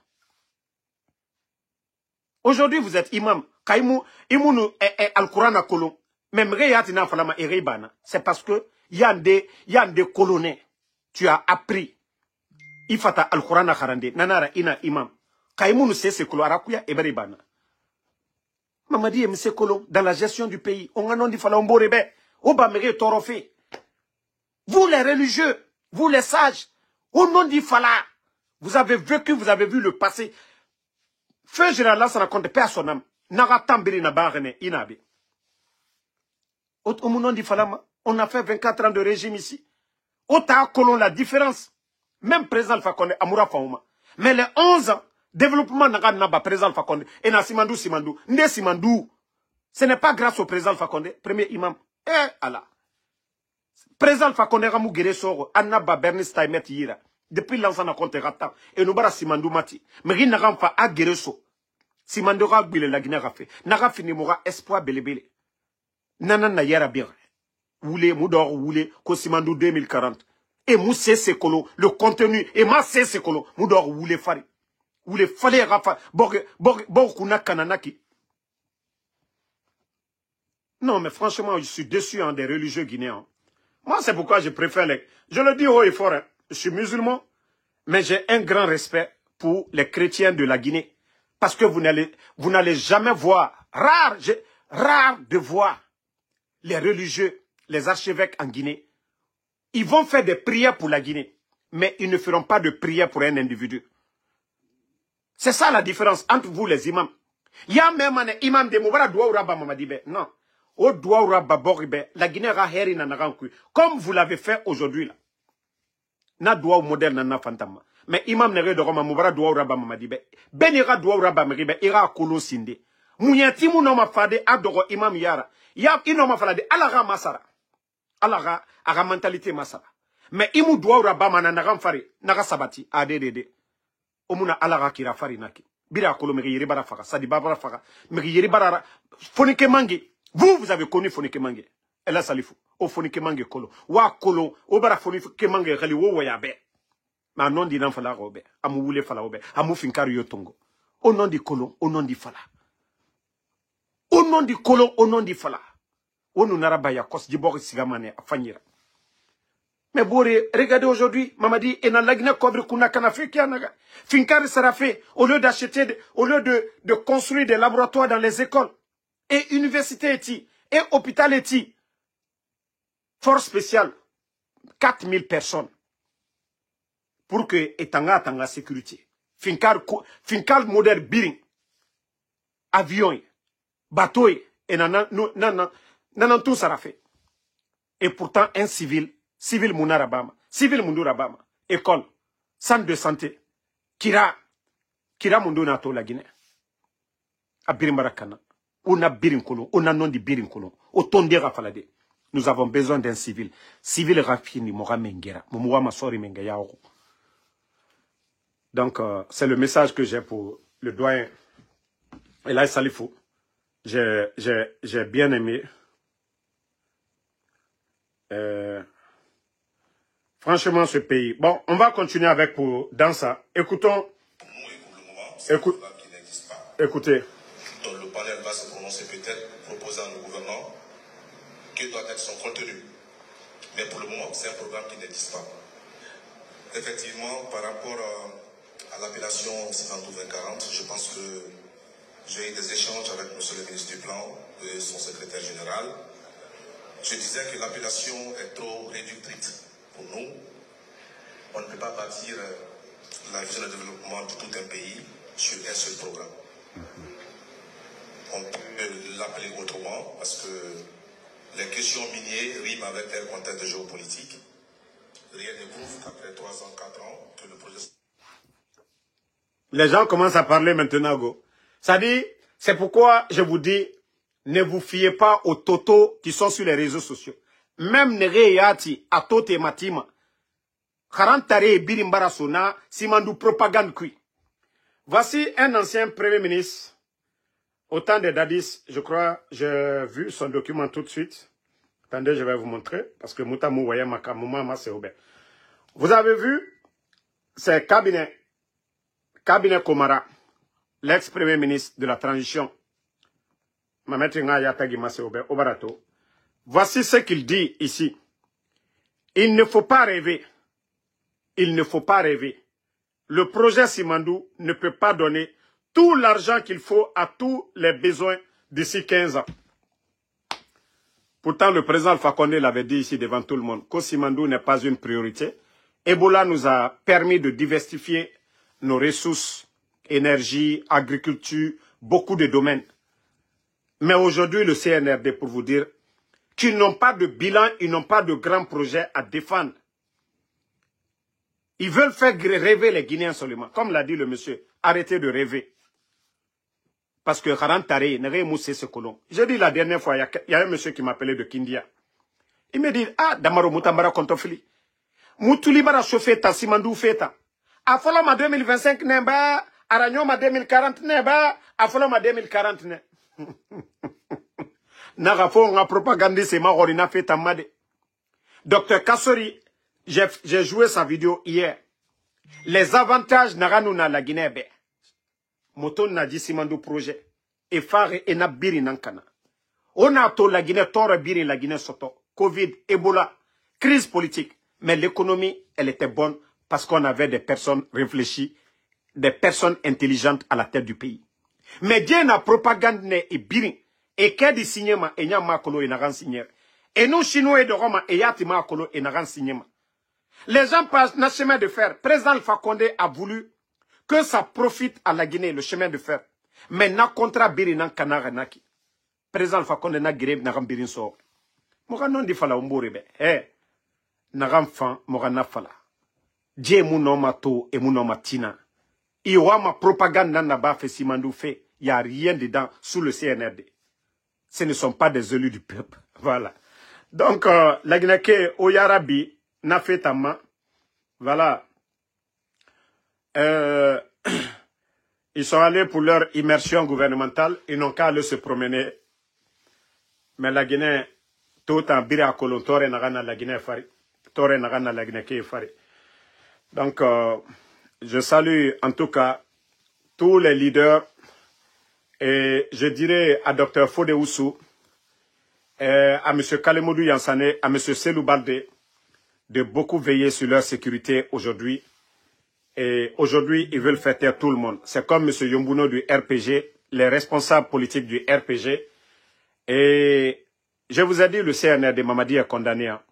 Aujourd'hui, vous êtes imam. Kaimou, Imounou Al-Quran à Kolon. Même Reyatina Falama et Reibana. C'est parce que il y a des colonnés. Tu as appris. Ifata Al-Quran à Kharande. Nanara ina imam. Kaimounou c'est Kolo Arakuya et Reibana. Mamadi et M. Kolon, dans la gestion du pays, on a non dit Fala Omborebe. Oba Mere Torofé. Vous les religieux, vous les sages, au nom d'Ifala, vous avez vécu, vous avez vu le passé. Feu général là, ça raconte paix à son âme. Nara tambiri na barene inabe. Au nom d'Ifala, on a fait 24 ans de régime ici. Ota colon la différence. Même président Alpha Condé, Amoura Faouma. Mais les 11 ans, développement n'a président Alpha Condé. Et na Simandou. Nde Simandou. Ce n'est pas grâce au président Alpha Condé, premier imam. Eh, Allah. Président Alpha Condé Ramou Guéré-Soro, Annaba Bernice Taimet Yira. Depuis l'ensemble de compte Rata, et nous bara Simandou Mati. Mais il n'a pas à Guéré-So. Simandou Ragbile la Guinée Rafé. N'a fini moura espoir belébélé. Nana na yara bien. Woulé, Moudor, Woulé, ko Simandou 2040. Et Moussé Sekolo, le contenu, et Massé Sekolo, Moudor, Woulé Fari. Woulé Fallé Rafa, Borkuna Kananaki. Non, mais franchement, je suis déçu des religieux guinéens. Moi, c'est pourquoi je préfère les... Je le dis haut et fort, hein. Je suis musulman, mais j'ai un grand respect pour les chrétiens de la Guinée. Parce que vous n'allez jamais voir, rare de voir les religieux, les archevêques en Guinée. Ils vont faire des prières pour la Guinée, mais ils ne feront pas de prières pour un individu. C'est ça la différence entre vous les imams. Il y a même un imam de Moubara Douaouraba Mamadibe. Non. Au Douaouraba Boribe, la Guinée Raheri Nanarankui. Comme vous l'avez fait aujourd'hui là. Na Douaou modèle Nana Fantama. Mais imam nere de Roma Moubara Douaouraba Mamadibe. Benira Douaouraba Meribe, ira Kolo Sinde. Mouyati Mounoma Fade, Adoro Imam Yara. Ya Inoma Falade, Alara Masara. Alara, Ara mentalité Masara. Mais Imou Douaouraba Mananaram Fari, Nara Sabati, ADDD. Omuna Alara Kira Farinaki. Bira Kolo Meri Yeribara Fara, Sadi Babara Fara. Meri Yeribara, Fonike Mangi. Vous avez connu Fonike Mangi. Elle a salifou. O Fonike Mangi Kolo. Wa Kolo, Obara Fonike Mangi, Reli Wo Wayabe. Mais non dit Fala Robe. Amou Wule Fala Robe. Amou Finkari Yotongo. Au nom du Kolo, au nom du Fala. Au nom du Kolo, au nom du Fala. Au nom Narabaya Kos Dibori Sigamane, Afanyira. Mais Boré, regardez aujourd'hui, Mamadi, et dans la Guinée, Kobri Kuna Kanafe, Finkari sera fait, au lieu d'acheter, au lieu de construire des laboratoires dans les écoles, et université et hôpital force spéciale, 4000 personnes, pour que Etanga Tanga sécurité. Finkar modèle biring, avion, bateau, et nanan tout sera fait. Et pourtant, un civil Mounarabama, civil Mundurabama, école, centre de santé, Kira Mundunato la Guinée. A Birimbarakana, on a Birinkolo, on a non de Birinkolo, au Tonde Rafalade. Nous avons besoin d'un civil. Civil Rafini Moramengera, Moumouama Sori Mengayao. Donc, c'est le message que j'ai pour le doyen Elaï Salifou. J'ai bien aimé. Franchement, ce pays. Bon, on va continuer avec dans ça. Écoutons. Écoutez. Donc le panel va se prononcer peut-être, proposant au gouvernement quel doit être son contenu. Mais pour le moment, c'est un programme qui n'existe pas. Effectivement, par rapport à l'appellation 52-2040, je pense que j'ai eu des échanges avec M. le ministre du Plan et son secrétaire général. Je disais que l'appellation est trop réductrice pour nous. On ne peut pas bâtir la vision de développement de tout un pays sur un seul programme. On peut l'appeler autrement parce que les questions minières riment avec un contexte de géopolitique. Rien ne prouve qu'après 3 ans, 4 ans, que le projet... Les gens commencent à parler maintenant, go. Ça dit, c'est pourquoi je vous dis, ne vous fiez pas aux totos qui sont sur les réseaux sociaux. Même Nereyati, à Tote Matima, Karantare Birimbara Sona, Simandou propagande kui. Voici un ancien premier ministre, au temps de Dadis, je crois, j'ai vu son document tout de suite. Attendez, je vais vous montrer, parce que Moutamou voyait Makamuma, c'est Aubert. Vous avez vu, c'est cabinet Komara, l'ex-premier ministre de la transition. Voici ce qu'il dit ici. Il ne faut pas rêver. Il ne faut pas rêver. Le projet Simandou ne peut pas donner tout l'argent qu'il faut à tous les besoins d'ici 15 ans. Pourtant, le président Alpha Condé l'avait dit ici devant tout le monde que Simandou n'est pas une priorité. Ebola nous a permis de diversifier nos ressources, énergie, agriculture, beaucoup de domaines. Mais aujourd'hui, le CNRD, pour vous dire, qu'ils n'ont pas de bilan, ils n'ont pas de grands projets à défendre. Ils veulent faire rêver les Guinéens seulement. Comme l'a dit le monsieur, arrêtez de rêver. Parce que Karantare, Nere Moussé ce colon. J'ai dit la dernière fois, il y a un monsieur qui m'appelait de Kindia. Il me dit, ah, Damaro Moutambara Kontofili. Moutouli bara chauffé ta, Simandou feta. Afolo ma 2025 neba, Aragnon ma 2040 neba, Afolo ma 2040 ne. Narafo, on a propagandé c'est marorina feta made. Docteur Kassori, j'ai joué sa vidéo hier. Les avantages n'aranouna la Guinée be. Moton n'a dit Simandou projet. Et phare et n'a biri nankana. On a to la Guinée, tore biri la Guinée soto. Covid, Ebola, crise politique. Mais l'économie, elle était bonne parce qu'on avait des personnes réfléchies, des personnes intelligentes à la tête du pays. Mais Dieu n'a propagande et biri. Et qu'est dit cinéma et n'y a makolo et n'a rien signé. Et nous, Chinois et de Roma, et yati makolo et n'a rien signé. Les gens passent dans le chemin de fer. Président Alpha Condé a voulu que ça profite à la Guinée, le chemin de fer. Mais n'a contrat biri nan kanara naki. Président Alpha Condé n'a grève n'a ram birin so. Moga non di fala umborebe. N'a ram fan, moga na fala. Dje mounoma to et mounoma tina. Iwa ma propagande n'a pas fait Simandou fait. Il n'y a rien dedans sous le CNRD. Ce ne sont pas des élus du peuple. Voilà. Donc, la Guinée, Oyarabi, n'a fait tama. Voilà. Ils sont allés pour leur immersion gouvernementale. Ils n'ont qu'à aller se promener. Mais la Guinée, tout en biri à Colon, Tore Nagana la Guinée Fari. Tore Nagana la Guinée Fari. Donc, je salue en tout cas tous les leaders. Et je dirais à Dr Fode Oussou, à M. Kalemodou Yansane, à M. Selou Balde, de beaucoup veiller sur leur sécurité aujourd'hui. Et aujourd'hui, ils veulent faire taire tout le monde. C'est comme M. Yombuno du RPG, les responsables politiques du RPG. Et je vous ai dit, le CNR de Mamadi est condamné. Hein.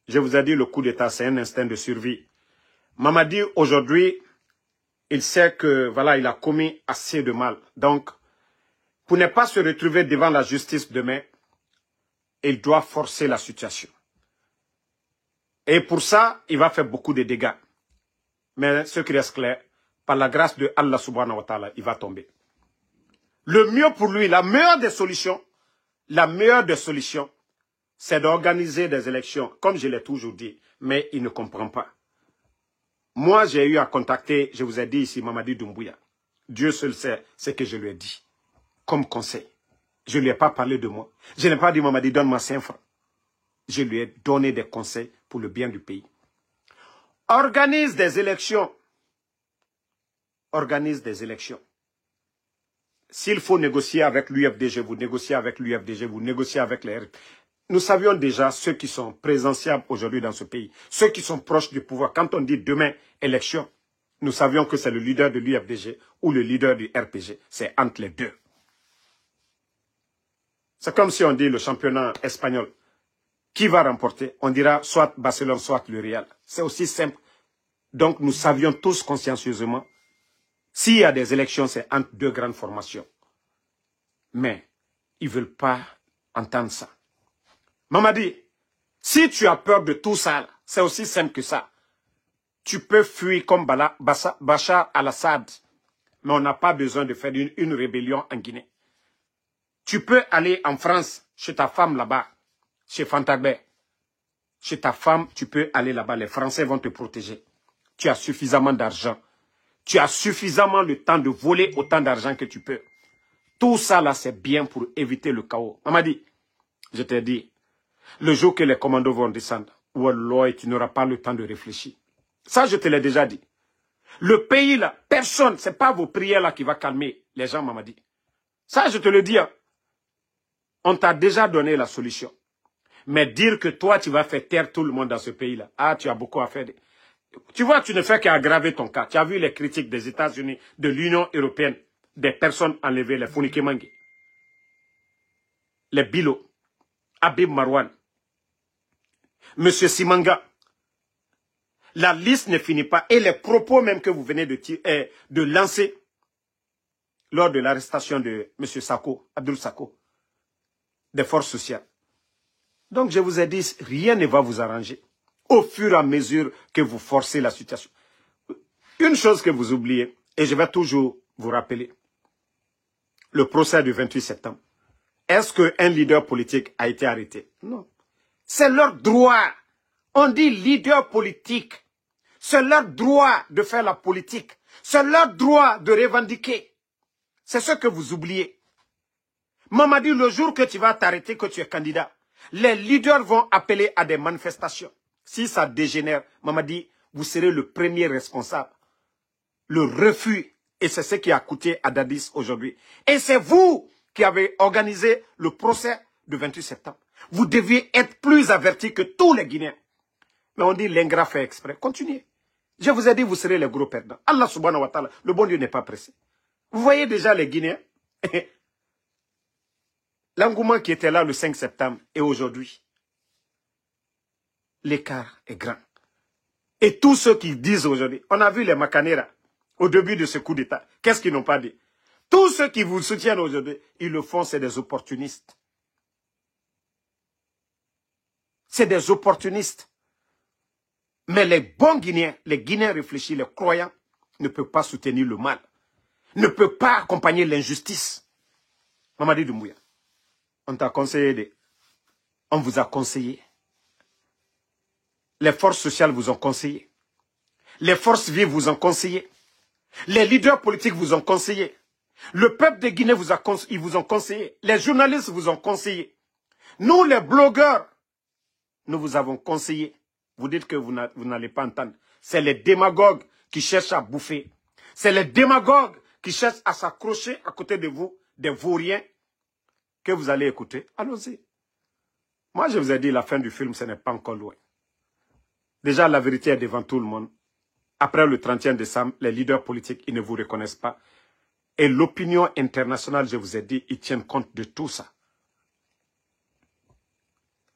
Je vous ai dit, le coup d'État, c'est un instinct de survie. Mamadi, aujourd'hui, il sait que, voilà, il a commis assez de mal. Donc, pour ne pas se retrouver devant la justice demain, il doit forcer la situation. Et pour ça, il va faire beaucoup de dégâts. Mais ce qui reste clair, par la grâce de Allah subhanahu wa ta'ala, il va tomber. Le mieux pour lui, la meilleure des solutions, c'est d'organiser des élections, comme je l'ai toujours dit, mais il ne comprend pas. Moi, j'ai eu à contacter, je vous ai dit ici, Mamadi Doumbouya. Dieu seul sait ce que je lui ai dit, comme conseil. Je ne lui ai pas parlé de moi. Je n'ai pas dit, Mamadi, donne-moi 5 francs. Je lui ai donné des conseils pour le bien du pays. Organise des élections. Organise des élections. S'il faut négocier avec l'UFDG, vous négociez avec l'UFDG, vous négociez avec les RP. Nous savions déjà ceux qui sont présentiables aujourd'hui dans ce pays, ceux qui sont proches du pouvoir. Quand on dit demain élection, nous savions que c'est le leader de l'UFDG ou le leader du RPG. C'est entre les deux. C'est comme si on dit le championnat espagnol. Qui va remporter? On dira soit Barcelone, soit le Real. C'est aussi simple. Donc nous savions tous consciencieusement, s'il y a des élections, c'est entre deux grandes formations. Mais ils ne veulent pas entendre ça. Mamadi, si tu as peur de tout ça, c'est aussi simple que ça. Tu peux fuir comme Bachar al-Assad, mais on n'a pas besoin de faire une rébellion en Guinée. Tu peux aller en France, chez ta femme là-bas, chez Fantagbe. Chez ta femme, tu peux aller là-bas. Les Français vont te protéger. Tu as suffisamment d'argent. Tu as suffisamment le temps de voler autant d'argent que tu peux. Tout ça là, c'est bien pour éviter le chaos. Mamadi, je t'ai dit, le jour que les commandos vont descendre, Wallah, tu n'auras pas le temps de réfléchir. Ça, je te l'ai déjà dit. Le pays là, personne, ce n'est pas vos prières là qui va calmer les gens, Mamadi. Ça, je te le dis. Hein. On t'a déjà donné la solution. Mais dire que toi, tu vas faire taire tout le monde dans ce pays-là, ah, tu as beaucoup à faire. Tu vois, tu ne fais qu'aggraver ton cas. Tu as vu les critiques des États-Unis, de l'Union européenne, des personnes enlevées, les Founikemangue, les Bilo, Habib Marwan, M. Simanga. La liste ne finit pas. Et les propos même que vous venez de lancer lors de l'arrestation de M. Sako, Abdul Sako, des forces sociales. Donc je vous ai dit, rien ne va vous arranger au fur et à mesure que vous forcez la situation. Une chose que vous oubliez, et je vais toujours vous rappeler, le procès du 28 septembre. Est-ce qu'un leader politique a été arrêté? Non. C'est leur droit. On dit leader politique. C'est leur droit de faire la politique. C'est leur droit de revendiquer. C'est ce que vous oubliez. Mamadi, le jour que tu vas t'arrêter, que tu es candidat, les leaders vont appeler à des manifestations. Si ça dégénère, Mamadi, vous serez le premier responsable. Le refus, et c'est ce qui a coûté à Dadis aujourd'hui. Et c'est vous qui avez organisé le procès du 28 septembre. Vous deviez être plus avertis que tous les Guinéens. Mais on dit l'ingrat fait exprès. Continuez. Je vous ai dit, vous serez les gros perdants. Allah subhanahu wa ta'ala, le bon Dieu n'est pas pressé. Vous voyez déjà les Guinéens. L'engouement qui était là le 5 septembre et aujourd'hui, l'écart est grand. Et tous ceux qui disent aujourd'hui, on a vu les Macanera au début de ce coup d'État. Qu'est-ce qu'ils n'ont pas dit? Tous ceux qui vous soutiennent aujourd'hui, ils le font, c'est des opportunistes. C'est des opportunistes. Mais les bons Guinéens, les Guinéens réfléchis, les croyants, ne peuvent pas soutenir le mal. Ne peuvent pas accompagner l'injustice. Mamadi Doumbouya, on t'a conseillé, on vous a conseillé. Les forces sociales vous ont conseillé. Les forces vives vous ont conseillé. Les leaders politiques vous ont conseillé. Le peuple de Guinée ils vous ont conseillé. Les journalistes vous ont conseillé. Nous, les blogueurs, nous vous avons conseillé. Vous dites que vous n'allez pas entendre. C'est les démagogues qui cherchent à bouffer. C'est les démagogues qui cherchent à s'accrocher à côté de vous, des vauriens, que vous allez écouter. Allons-y. Moi, je vous ai dit, la fin du film, ce n'est pas encore loin. Déjà, la vérité est devant tout le monde. Après le 31 décembre, les leaders politiques, ils ne vous reconnaissent pas. Et l'opinion internationale, je vous ai dit, ils tiennent compte de tout ça.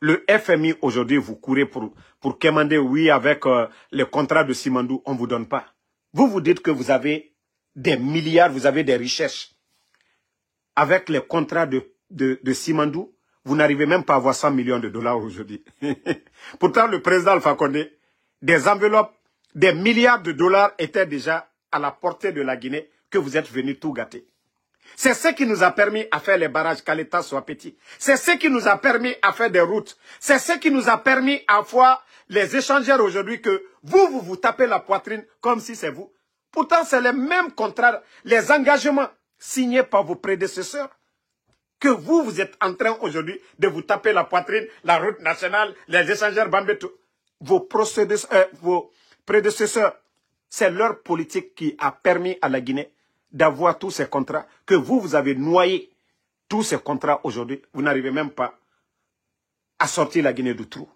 Le FMI, aujourd'hui, vous courez pour commander, oui, avec les contrats de Simandou, on ne vous donne pas. Vous vous dites que vous avez des milliards, vous avez des richesses. Avec les contrats de Simandou, vous n'arrivez même pas à avoir 100 millions de dollars aujourd'hui. Pourtant, le président Alpha Condé, des enveloppes, des milliards de dollars étaient déjà à la portée de la Guinée que vous êtes venus tout gâter. C'est ce qui nous a permis à faire les barrages, qu'à l'État soit petit. C'est ce qui nous a permis à faire des routes. C'est ce qui nous a permis à voir les échangeurs aujourd'hui que vous tapez la poitrine comme si c'est vous. Pourtant, c'est les mêmes contrats, les engagements signés par vos prédécesseurs que vous êtes en train aujourd'hui de vous taper la poitrine, la route nationale, les échangeurs Bambeto. Vos prédécesseurs, c'est leur politique qui a permis à la Guinée d'avoir tous ces contrats, que vous avez noyé tous ces contrats aujourd'hui. Vous n'arrivez même pas à sortir la Guinée du trou.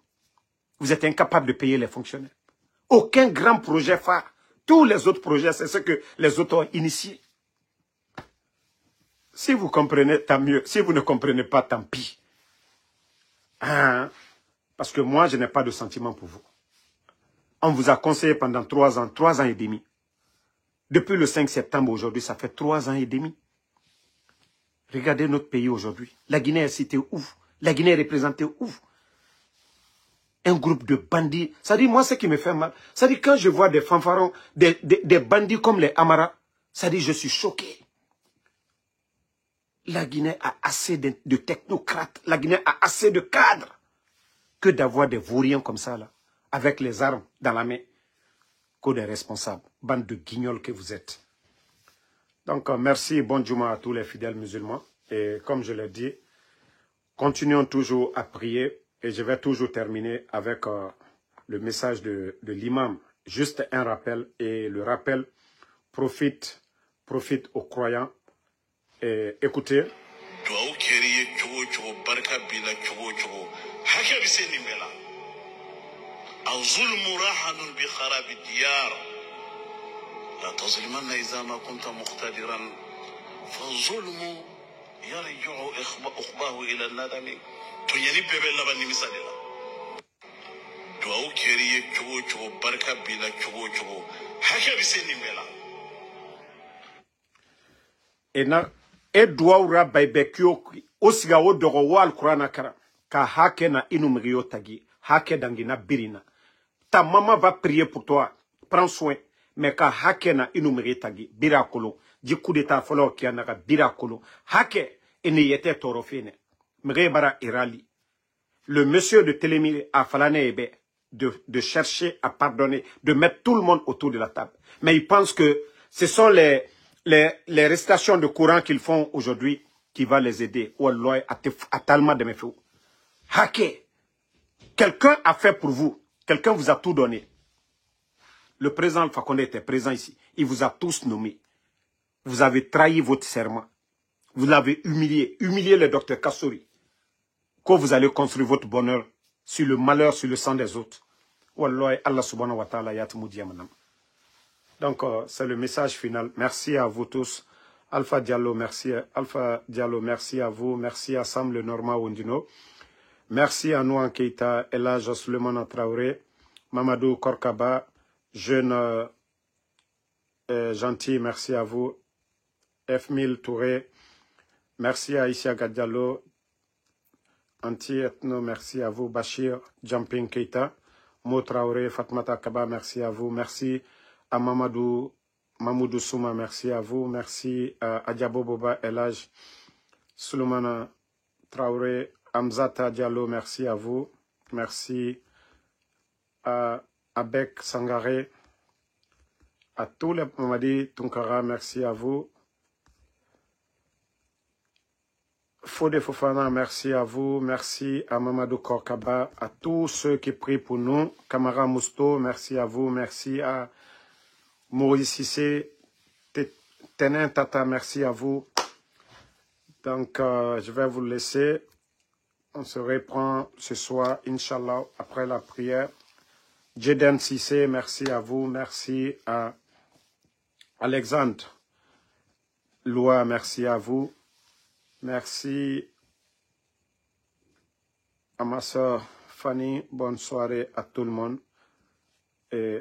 Vous êtes incapable de payer les fonctionnaires. Aucun grand projet phare. Tous les autres projets, c'est ce que les autres ont initié. Si vous comprenez, tant mieux. Si vous ne comprenez pas, tant pis. Hein? Parce que moi, je n'ai pas de sentiment pour vous. On vous a conseillé pendant 3 ans et demi. Depuis le 5 septembre aujourd'hui, ça fait 3 ans et demi. Regardez notre pays aujourd'hui. La Guinée est citée où? La Guinée est représentée où? Un groupe de bandits. Ça dit, moi, ce qui me fait mal, ça dit, quand je vois des fanfarons, des bandits comme les Amara, ça dit, je suis choqué. La Guinée a assez de technocrates. La Guinée a assez de cadres que d'avoir des vauriens comme ça, là, avec les armes dans la main. Que des responsables, bande de guignols que vous êtes. Donc, merci et bon Juma à tous les fidèles musulmans. Et comme je l'ai dit, continuons toujours à prier. Et je vais toujours terminer avec le message de l'imam. Juste un rappel. Et le rappel profite aux croyants. Et écoutez. الظلم راهن بخراب الديار لا تظلمن إذا ما كنت مقتدرا فالظلم يرجع أخباه إلى الندم تنيني بيبل لبني مساللا دعو كيري كو بركة بلا كو هكا بسني ملا e duawra baibekyo osiga wodogo wal Qur'ana kara ka hake na inumriyo tagi hake dangina birina. Ta maman va prier pour toi. Prends soin. Mais quand hake na inumriyo tagi birakolo di coup d'état folo ki anaka birakolo hake ene yete torofene mrebara irali. Le monsieur de Télémire a falane ebe de chercher à pardonner, de mettre tout le monde autour de la table. Mais il pense que ce sont les restations de courant qu'ils font aujourd'hui qui va les aider. Wallah, à tellement de méfaux. Hake. Quelqu'un a fait pour vous. Quelqu'un vous a tout donné. Le président Alpha Condé était présent ici. Il vous a tous nommés. Vous avez trahi votre serment. Vous l'avez humilié. Humilié le docteur Kassouri. Quand vous allez construire votre bonheur sur le malheur, sur le sang des autres. Wallah, Allah subhanahu wa ta'ala yatmoudi amanam. Donc, c'est le message final. Merci à vous tous. Alpha Diallo, merci. Alpha Diallo, merci à vous. Merci à Sam Le Norma Wondino. Merci à Nouan Keita, Elage Suleiman Traoré, Mamadou Korkaba, jeune gentil, merci à vous. F1000 Touré, merci à Isia Diallo. Anti-Ethno, merci à vous. Bachir, Jumping Keita, Mo Traoré, Fatmata Kaba, merci à vous. Merci à Mamadou Souma, merci à vous. Merci à Adiabo Boba Elage, Suleimana Traoré, Amzata Diallo, merci à vous. Merci à Abek Sangaré, à tous les Mamadi Tunkara, merci à vous. Fode Fofana, merci à vous. Merci à Mamadou Korkaba, à tous ceux qui prient pour nous. Kamara Mousto, merci à vous. Merci à Maurice Sissé, Tenin Tata, merci à vous. Donc, je vais vous laisser. On se reprend ce soir, Inch'Allah, après la prière. Jeden Sissé, merci à vous. Merci à Alexandre Loua, merci à vous. Merci à ma soeur Fanny. Bonne soirée à tout le monde. Et